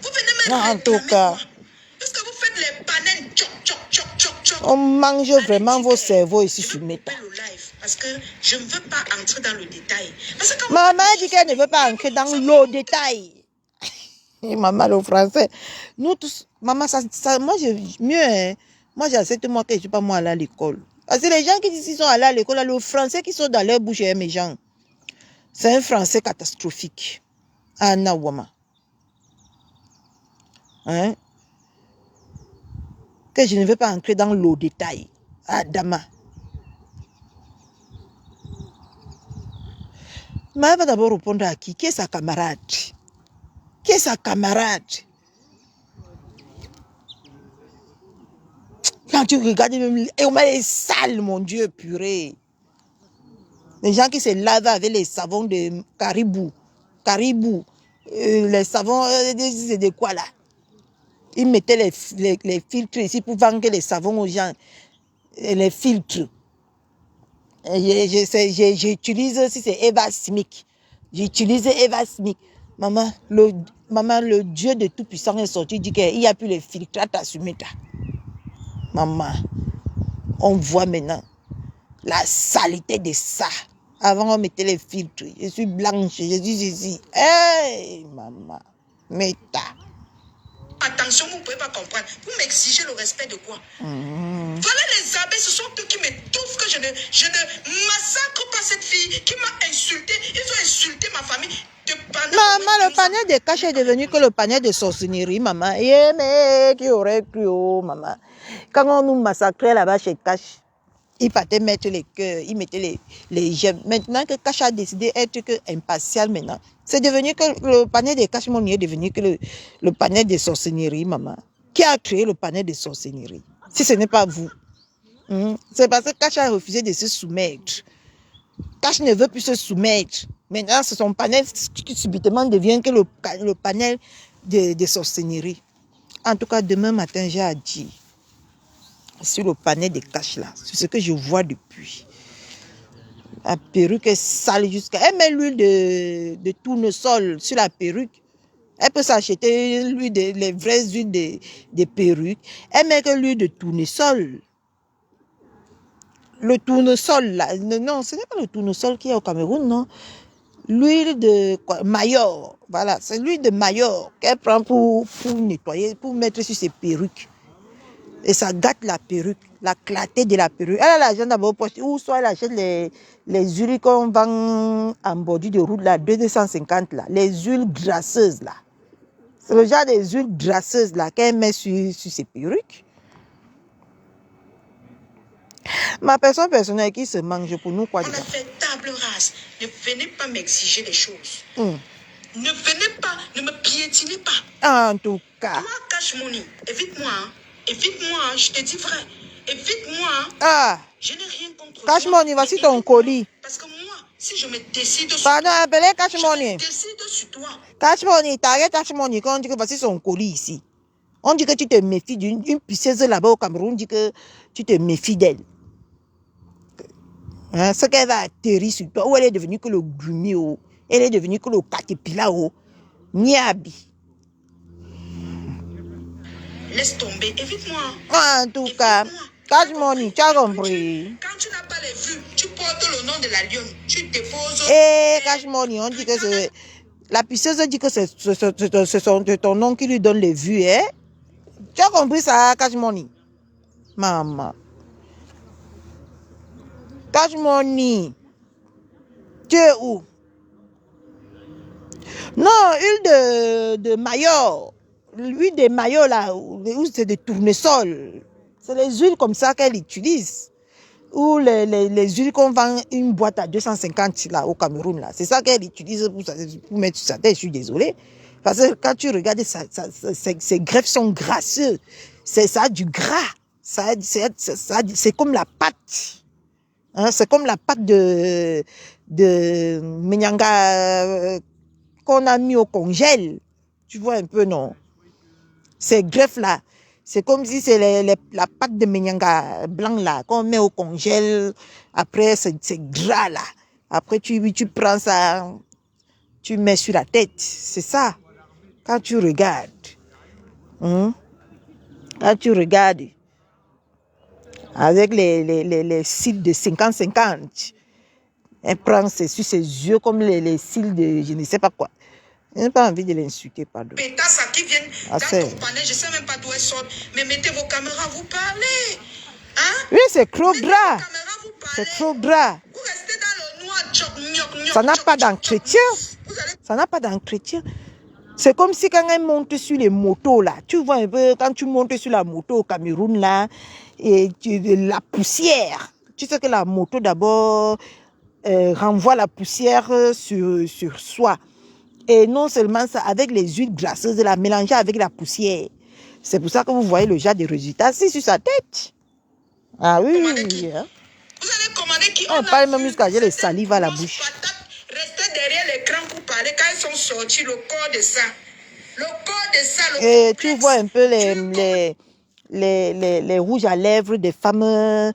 Vous venez en tout cas. Est-ce que vous faites les panels on mange vraiment vos cerveaux ici sur Méta. Parce que je ne veux pas entrer dans le détail. Maman dit qu'elle ne veut pas entrer dans le détail. Et maman, le français. Nous tous, maman, moi, mieux, hein. Moi, j'accepte moi que je ne suis pas moi allé à l'école. Parce que les gens qui disent qu'ils sont allés à l'école, le français qui sont dans leur bouche, mes gens, c'est un français catastrophique. Anna Wama. Hein? Que je ne veux pas entrer dans le détail. Adama. Mais elle va d'abord répondre à qui? Qui est sa camarade? Qui est sa camarade? Quand tu regardes, et on met les sales, mon Dieu, purée. Les gens qui se lavent avec les savons de caribou. Les savons, c'est de quoi là? Ils mettaient les filtres ici pour vendre les savons aux gens. Et les filtres. J'utilise, si c'est Eva Smith. J'utilise Eva Smith. Maman, le Dieu de Tout-Puissant est sorti, il dit qu'il n'y a plus les filtres à t'assumer. Maman, on voit maintenant la saleté de ça. Avant, on mettait les filtres. Je suis blanche, je suis ici. Hey, maman, méta. Attention, vous ne pouvez pas comprendre. Vous m'exigez le respect de quoi? Voilà les abeilles, ce sont eux qui m'étouffent, que je ne massacre pas cette fille qui m'a insulté. Ils ont insulté ma famille. Maman, le panier de cache est devenu que le panier de sorcellerie, maman. Eh, mais qui aurait cru, oh, maman. Quand on nous massacrait là-bas chez Cache, il partait mettre les cœurs, il mettait les gemmes. Maintenant que Cache a décidé d'être impartial maintenant, c'est devenu que le panier de Cache Money est devenu que le panier de sorcellerie, maman. Qui a créé le panier de sorcellerie? Si ce n'est pas vous. C'est parce que Cache a refusé de se soumettre. Cache ne veut plus se soumettre. Maintenant, c'est son panel qui subitement devient que le panel de sorcellerie. En tout cas, demain matin, j'ai à dire sur le panel de Cache là, c'est ce que je vois depuis. La perruque est sale jusqu'à... Elle met l'huile de tournesol sur la perruque. Elle peut s'acheter les vraies huiles de perruque. Elle met que l'huile de tournesol. Le tournesol là, non, ce n'est pas le tournesol qui est au Cameroun, non. L'huile de Mayor, voilà, c'est l'huile de Mayor qu'elle prend pour nettoyer, pour mettre sur ses perruques. Et ça gâte la perruque, la clarté de la perruque. Elle a l'argent d'abord pour acheter, ou soit elle achète les huiles qu'on vend en bordure de route, là, 250 là, les huiles grasseuses là. C'est le genre des huiles grasseuses là qu'elle met sur ses perruques. Ma personne personnelle qui se mange pour nous quoi On a fait table rase. Ne venez pas m'exiger des choses. Ne venez pas, ne me piétinez pas. En tout cas. Toi, Cache Money, évite-moi. Évite-moi, je te dis vrai. Évite-moi. Ah. Je n'ai rien contre Cache toi. Money, voici ton colis. Parce que moi, si je me décide sur Pardon, toi, appelez Cache je Money. me décide sur toi. Cache Money, t'arrêtes Cache Money quand on dit que voici son colis ici. On dit que tu te méfies d'une pisseuse là-bas au Cameroun, on dit que tu te méfies d'elle. Hein, ce qu'elle va atterrir sur toi, ou elle est devenue que le grumio, elle est devenue que le caterpillar, niabi. Laisse tomber, évite-moi. En tout cas, Cache Money, tu as compris. Quand tu n'as pas les vues, tu portes le nom de la lionne. Tu déposes. Cache Money, on dit que c'est... La pisseuse dit que c'est ton nom qui lui donne les vues, hein? Tu as compris ça, Cache Money? Maman. Cache Money. Tu es où? Non, huile de Mayor. L'huile de Mayor, là, où c'est de tournesol. C'est les huiles comme ça qu'elle utilise. Ou les huiles qu'on vend une boîte à 250 là, au Cameroun. Là. C'est ça qu'elle utilise pour mettre sur sa tête. Je suis désolée. Parce que quand tu regardes, ses greffes sont grasseuses. Ça a du gras. C'est comme la pâte. Hein, c'est comme la pâte de Menyanga qu'on a mis au congèle. Tu vois un peu, non? Ces greffes-là, c'est comme si c'est la pâte de Menyanga blanc là, qu'on met au congèle. Après, c'est gras là. Après, tu prends ça, tu mets sur la tête. C'est ça. Quand tu regardes. Quand tu regardes. Avec les cils de 50-50. Elle prend sur ses yeux comme les cils de je ne sais pas quoi. Je n'ai pas envie de l'insulter, pardon. Pétasse qui viennent dans ton panel, je ne sais même pas d'où elles sortent. Mais mettez vos caméras, vous parlez. Hein? Oui, c'est trop gras. C'est trop gras. Vous restez dans le noir. Ça n'a pas d'entretien. Ça n'a pas d'entretien. C'est comme si quand elle monte sur les motos, là, tu vois un peu, quand tu montes sur la moto au Cameroun, là, et la poussière. Tu sais que la moto, d'abord, renvoie la poussière sur soi. Et non seulement ça, avec les huiles grasseuses, la mélanger avec la poussière. C'est pour ça que vous voyez le genre de résultats, c'est sur sa tête. Ah oui, oui. Hein? Vous allez commander qui? On parle même jusqu'à j'ai les salives à la bouche. Restez derrière l'écran pour parler quand ils sont sortis, le corps de ça. Le corps de ça, le Et tu vois un peu complexe. les rouges à lèvres des femmes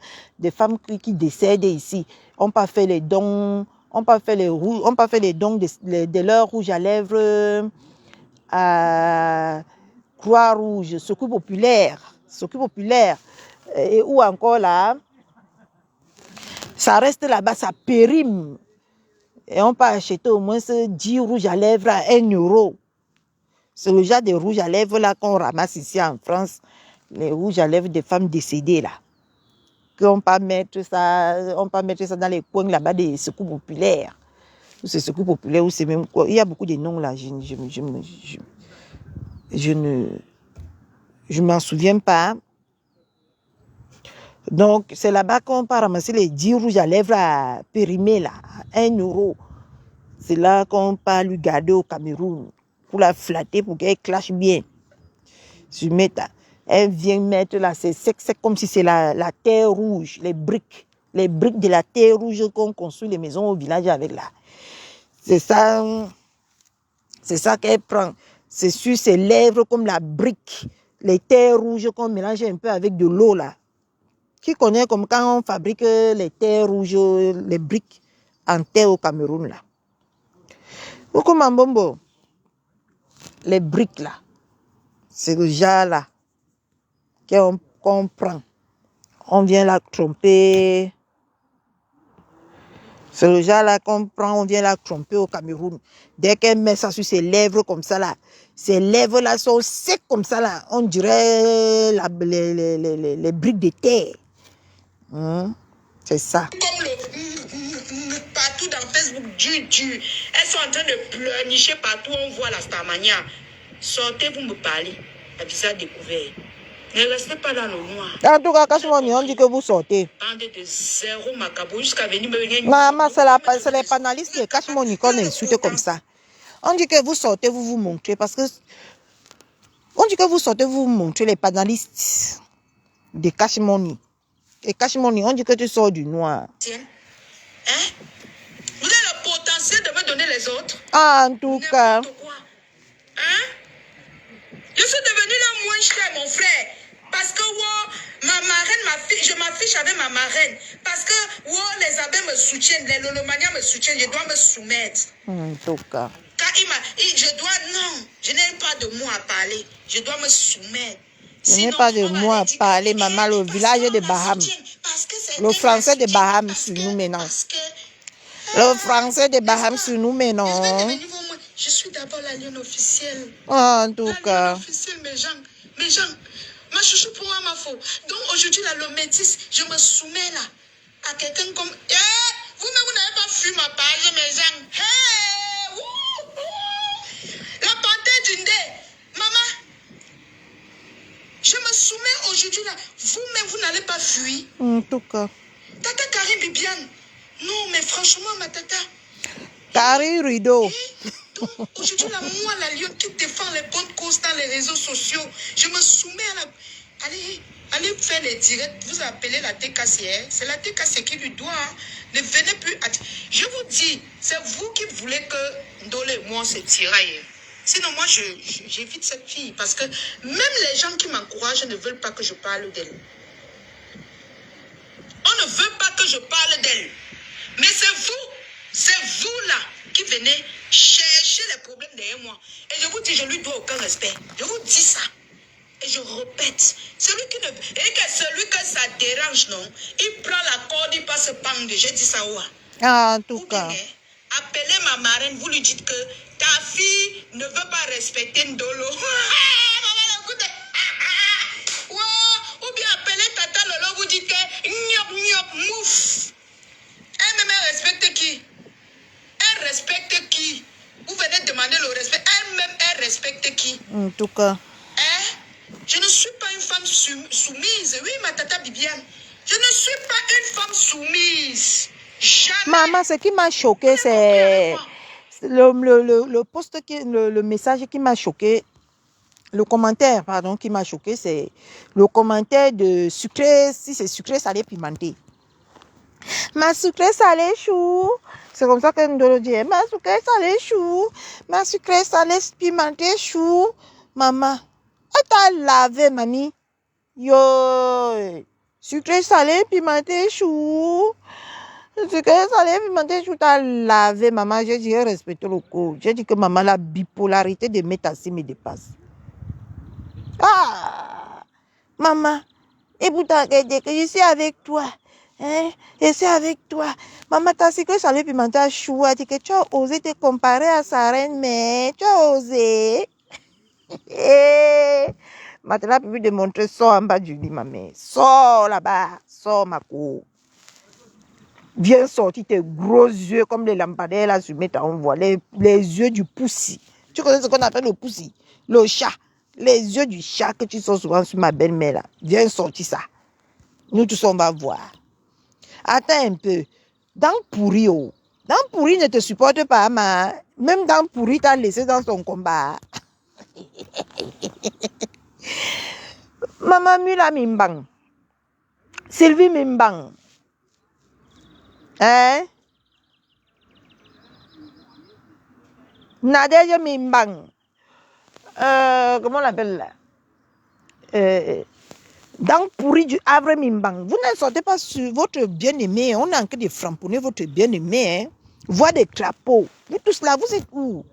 qui décèdent ici. On pas fait les dons, on pas fait on pas fait les dons de leurs rouges à lèvres à Croix-Rouge, Secours populaire, ou encore là, ça reste là-bas, ça périme. Et on peut acheter au moins 10 rouges à lèvres à 1 euro. C'est le genre de rouge à lèvres là qu'on ramasse ici en France, les rouges à lèvres des femmes décédées là. On peut mettre ça dans les coins là-bas des secours populaires. C'est secours populaire ou c'est même quoi. Il y a beaucoup de noms là. Je m'en souviens pas. Donc c'est là-bas qu'on peut ramasser les 10 rouges à lèvres à périmer là, à 1 euro. C'est là qu'on peut lui garder au Cameroun pour la flatter pour qu'elle clash bien. Elle vient mettre là, c'est comme si c'est la terre rouge, les briques de la terre rouge qu'on construit les maisons au village avec là. C'est ça qu'elle prend. C'est sur ses lèvres comme la brique, les terres rouges qu'on mélange un peu avec de l'eau là. Qui connaît comme quand on fabrique les terres rouges, les briques en terre au Cameroun là. Ou comme en Bombo, les briques là, c'est le genre là qu'on prend. On vient la tromper. C'est le genre là qu'on prend, on vient la tromper au Cameroun. Dès qu'elle met ça sur ses lèvres comme ça là, ses lèvres là sont secs comme ça là. On dirait les briques de terre. C'est ça. Comme partout dans Facebook, elles sont en train de pleurnicher partout, on voit la Starmania. Sortez, vous me parlez. La visage découvert. Ne restez pas dans le noir. En tout cas, Cashmoney, on dit que vous sortez. Bande de zéro macabo jusqu'à venir me venir. Maman, c'est les panélistes de Cashmoney qu'on insulte comme ça. On dit que vous sortez, vous vous montrez parce que... On dit que vous sortez, vous vous montrez les panélistes de Cashmoney. Et Cashmoney, on dit que tu sors du noir. Tiens. Hein? Vous avez le potentiel de me donner les autres. Ah, en tout cas. Quoi. Hein? Je suis devenue le moins cher, mon frère. Parce que ma marraine, je m'affiche avec ma marraine. Parce que les abeilles me soutiennent, les lolomanias me soutiennent, je dois me soumettre. En tout cas. Je n'ai pas de mots à parler. Je dois me soumettre. Je n'ai pas de mots à parler, maman, le village de Bahamas. Le français de Bahamas sur nous maintenant. Le français de Bahamas sur nous maintenant. Je suis d'abord la lionne officielle. En tout cas. Officielle, mes gens. Ma chouchou pour moi, ma faute. Donc aujourd'hui, là, le métis, je me soumets là à quelqu'un comme... vous-même, vous n'avez pas fui ma page, mes gens. La panthère d'une dé. Maman, je me soumets aujourd'hui là. Vous-même, vous n'allez pas fuir. En tout cas. Tata Karim Bibiane. Non, mais franchement, ma tata. Karim Rideau. Donc, aujourd'hui, là, moi, la lionne qui défend les bonnes causes dans les réseaux sociaux, je me soumets à la... Allez faire les directs. Vous appelez la TKC. C'est la TKC qui lui doit. Ne venez plus. Je vous dis, c'est vous qui voulez que Ndole et moi se tiraillent. Sinon, moi, j'évite cette fille. Parce que même les gens qui m'encouragent ne veulent pas que je parle d'elle. On ne veut pas que je parle d'elle. Mais c'est vous là qui venez chercher les problèmes derrière moi. Et je vous dis, je lui dois aucun respect. Je vous dis ça. Et je répète, celui que ça dérange, non, il prend la corde, il passe pang. Je dis ça où? Ah, en tout cas. Appelez ma marraine, vous lui dites que ta fille ne veut pas respecter Ndolo. Ou bien appelez Tata Lolo, vous dites que nyop, mouf. Elle-même, elle respecte qui? Elle respecte qui? Vous venez demander le respect. Elle-même, elle respecte qui? En tout cas. Je ne suis pas une femme soumise. Oui, ma tata Bibiane. Je ne suis pas une femme soumise. Jamais. Maman, ce qui m'a choqué, c'est le post, le message qui m'a choqué. Le commentaire, pardon, qui m'a choqué, c'est le commentaire de sucré. Si c'est sucré, salé, pimenté. Ma sucrée salée chou. C'est comme ça que Ndolo dit. Ma sucrée salée chou. Ma sucrée salée pimentée chou. Maman, elle t'a lavé, mamie. Yo. Sucré salé pimenté chou. Sucré salé pimenté chou, t'as lavé, maman. J'ai dit, respecte le coup. J'ai dit que maman, la bipolarité de Métassi me dépasse. Ah, maman, et vous t'inquiétez que je suis avec toi. Hein? Je suis avec toi. Maman, t'as sucré salé pimenté chou. Elle dit que tu as osé te comparer à sa reine, mais tu as osé. Maintenant, tu peux te montrer, sors en bas du lit, ma mère. Sors là-bas, sors ma cour. Viens sortir tes gros yeux comme les lampadaires là, se mettent à envoie. Les yeux du poussi. Tu connais ce qu'on appelle le poussi? Le chat. Les yeux du chat que tu sors souvent sur ma belle-mère là. Viens sortir ça. Nous tous on va voir. Attends un peu. Dent pourri, oh. Dent pourri ne te supporte pas, ma. Même Dent pourri t'a laissé dans son combat. Maman Mula Mimbang. Sylvie Mimbang. Hein? Nadeja Mimbang. Comment on l'appelle là? Dans pourri du Havre Mimbang. Vous ne sortez pas sur votre bien-aimé. On a encore de framponner votre bien-aimé. Hein? Voir des crapauds. Vous tous là, vous êtes où?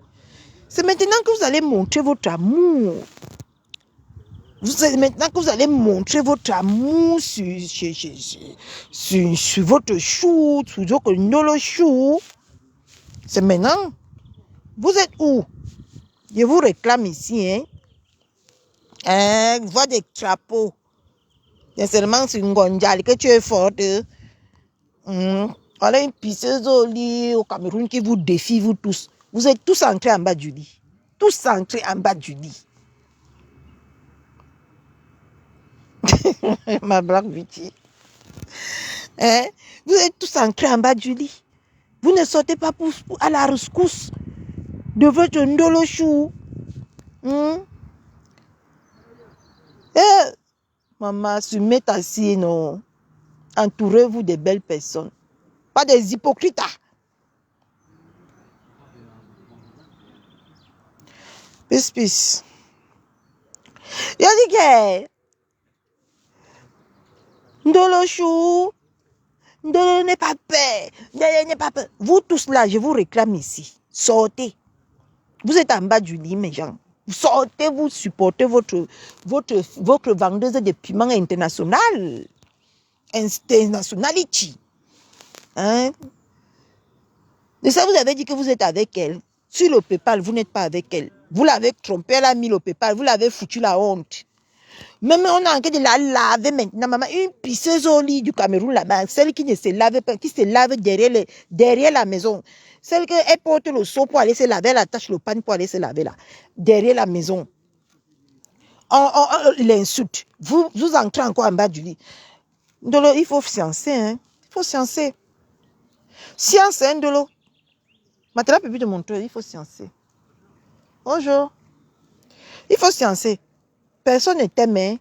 C'est maintenant que vous allez montrer votre amour. C'est maintenant que vous allez montrer votre amour sur votre chou, sur votre nolo chou. C'est maintenant. Vous êtes où? Je vous réclame ici. Voir des crapauds. C'est seulement sur une gondale que tu es forte. Voilà une pisseuse au lit au Cameroun qui vous défie, vous tous. Vous êtes tous entrés en bas du lit. Tous entrés en bas du lit. Ma blague beauty. Vous êtes tous entrés en bas du lit. Vous ne sortez pas à la rescousse de votre ndolo chou. Maman, se met assis, non. Entourez-vous de belles personnes. Pas des hypocrites. Peace. Il a dit que Ndolo chou, Ndolo n'est pas peur. Ndolo n'est pas peur. Vous tous là, je vous réclame ici. Sortez. Vous êtes en bas du lit, mes gens. Sortez, vous supportez votre vendeuse de piments international. Internationality. Hein? Et ça, vous avez dit que vous êtes avec elle. Sur le PayPal, vous n'êtes pas avec elle. Vous l'avez trompé, elle a mis le PayPal, vous l'avez foutu la honte. Même on a envie de la laver maintenant, maman. Une pisseuse au lit du Cameroun là-bas, celle qui ne se lave pas, qui se lave derrière la maison. Celle qui porte le seau pour aller se laver, elle attache le pan pour aller se laver là, derrière la maison. On l'insulte. Vous entrez encore en bas du lit. Ndolo, il faut sciencer, hein. Il faut sciencer. Science, hein, Ndolo. Maintenant, peut plus te montrer, il faut sciencer. Bonjour. Il faut sciencer. Personne ne t'aime. Hein.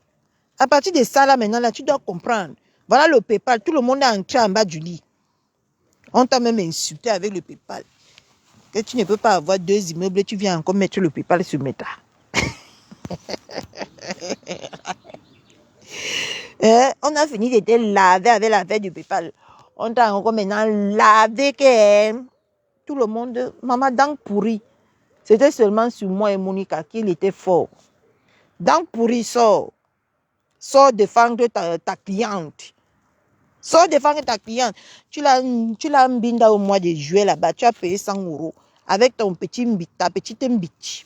À partir de ça, là, maintenant, là, tu dois comprendre. Voilà le PayPal. Tout le monde est entré en bas du lit. On t'a même insulté avec le PayPal. Que tu ne peux pas avoir 2 immeubles et tu viens encore mettre le PayPal sur Meta. On a fini de te laver avec l'affaire du PayPal. On t'a encore maintenant lavé que tout le monde, maman, dent pourri. C'était seulement sur moi et Monica qu'il était fort. Dent pourri, sort. Sors défendre ta cliente. Sors défendre ta cliente. Tu l'as mbinda au mois de juillet là-bas. Tu as payé 100 € avec ton petit mbit, ta petite mbit.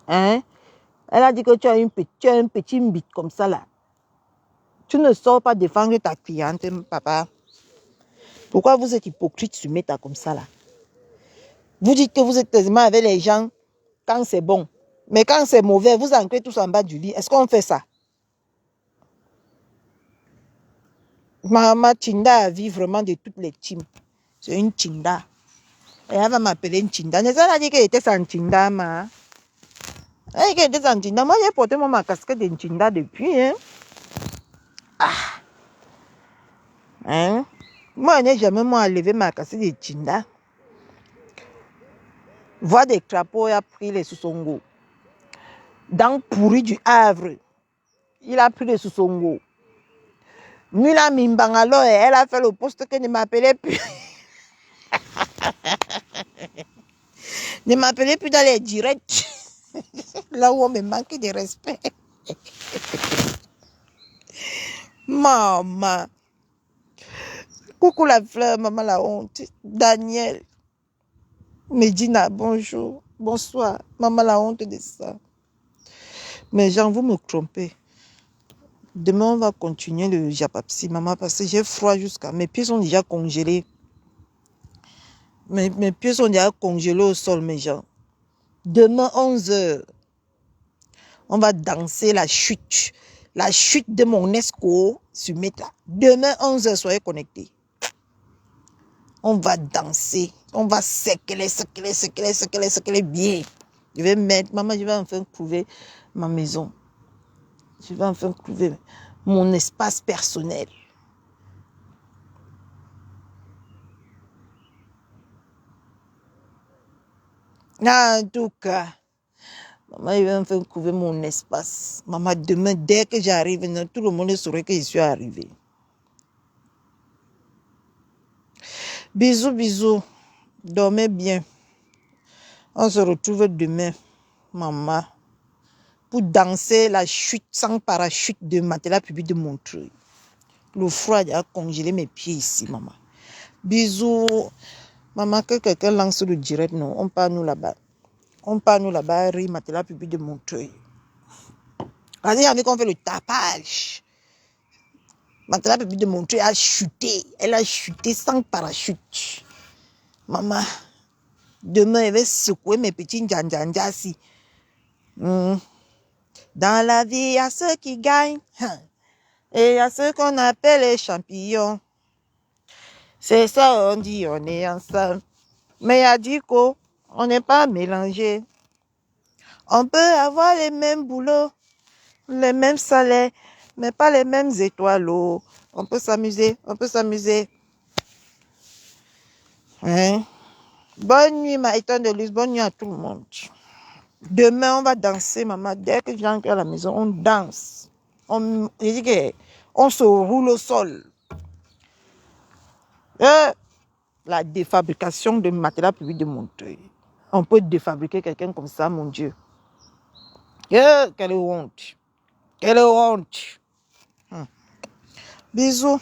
Hein? Elle a dit que tu as un petit mbit comme ça là. Tu ne sors pas défendre ta cliente, papa. Pourquoi vous êtes hypocrite sur Meta comme ça là? Vous dites que vous êtes quasiment avec les gens quand c'est bon. Mais quand c'est mauvais, vous ancrez tous en bas du lit. Est-ce qu'on fait ça? Maman Tinda vit vraiment de toutes les teams. C'est une Tinda. Et elle va m'appeler une Tinda. Ne ça dit qu'elle était sans Tinda, ma. Elle était sans Tinda. Moi, j'ai porté ma casquette de Tinda depuis. Hein? Ah. Hein? Moi, je n'ai jamais moi levé ma cassette de Tinda. Voir des crapauds, il a pris les Soussongo. Dans pourri du Havre, il a pris les Soussongo. Mula Mimbangalo, elle a fait le poste que ne m'appelait plus. Ne m'appelez plus dans les directs. Là où on me manque de respect. Maman. Coucou la fleur, maman la honte. Daniel. Medina, bonjour. Bonsoir. Maman la honte de ça. Mais Jean, vous me trompez. Demain, on va continuer le Japapsi, maman, parce que j'ai froid jusqu'à... Mes pieds sont déjà congelés. Mes pieds sont déjà congelés au sol, mes gens. Demain, 11h, on va danser la chute. La chute de mon esco sur Meta. Demain, 11h, soyez connectés. On va danser. On va séqueler bien. Je vais mettre... Maman, je vais enfin trouver ma maison. Je vais enfin trouver mon espace personnel. En tout cas, maman, il va enfin trouver mon espace. Maman, demain, dès que j'arrive, tout le monde saurait que je suis arrivée. Bisous, bisous. Dormez bien. On se retrouve demain, maman, pour danser la chute sans parachute de Matelas Public de Montreuil. Le froid a congelé mes pieds ici, maman. Bisous. Maman, que quelqu'un lance le direct, non, on part nous là-bas. On part nous là-bas, rire Matelas Public de Montreuil. Vas-y, avec qu'on fait le tapage. Matelas Public de Montreuil a chuté. Elle a chuté sans parachute. Maman, demain, elle va secouer mes petits djandjandjassi. Dans la vie, il y a ceux qui gagnent. Et il y a ceux qu'on appelle les champions. C'est ça, on dit, on est ensemble. Mais il y a dit qu'on n'est pas mélangé. On peut avoir les mêmes boulots, les mêmes salaires, mais pas les mêmes étoiles. On peut s'amuser, Hein? Bonne nuit, Maïton de Luz, bonne nuit à tout le monde. Demain, on va danser, maman. Dès que j'entre à la maison, on danse. Je dis que on se roule au sol. La défabrication de Matelas Public de Montreuil. On peut défabriquer quelqu'un comme ça, mon Dieu. Quelle honte. Quelle honte. Bisous.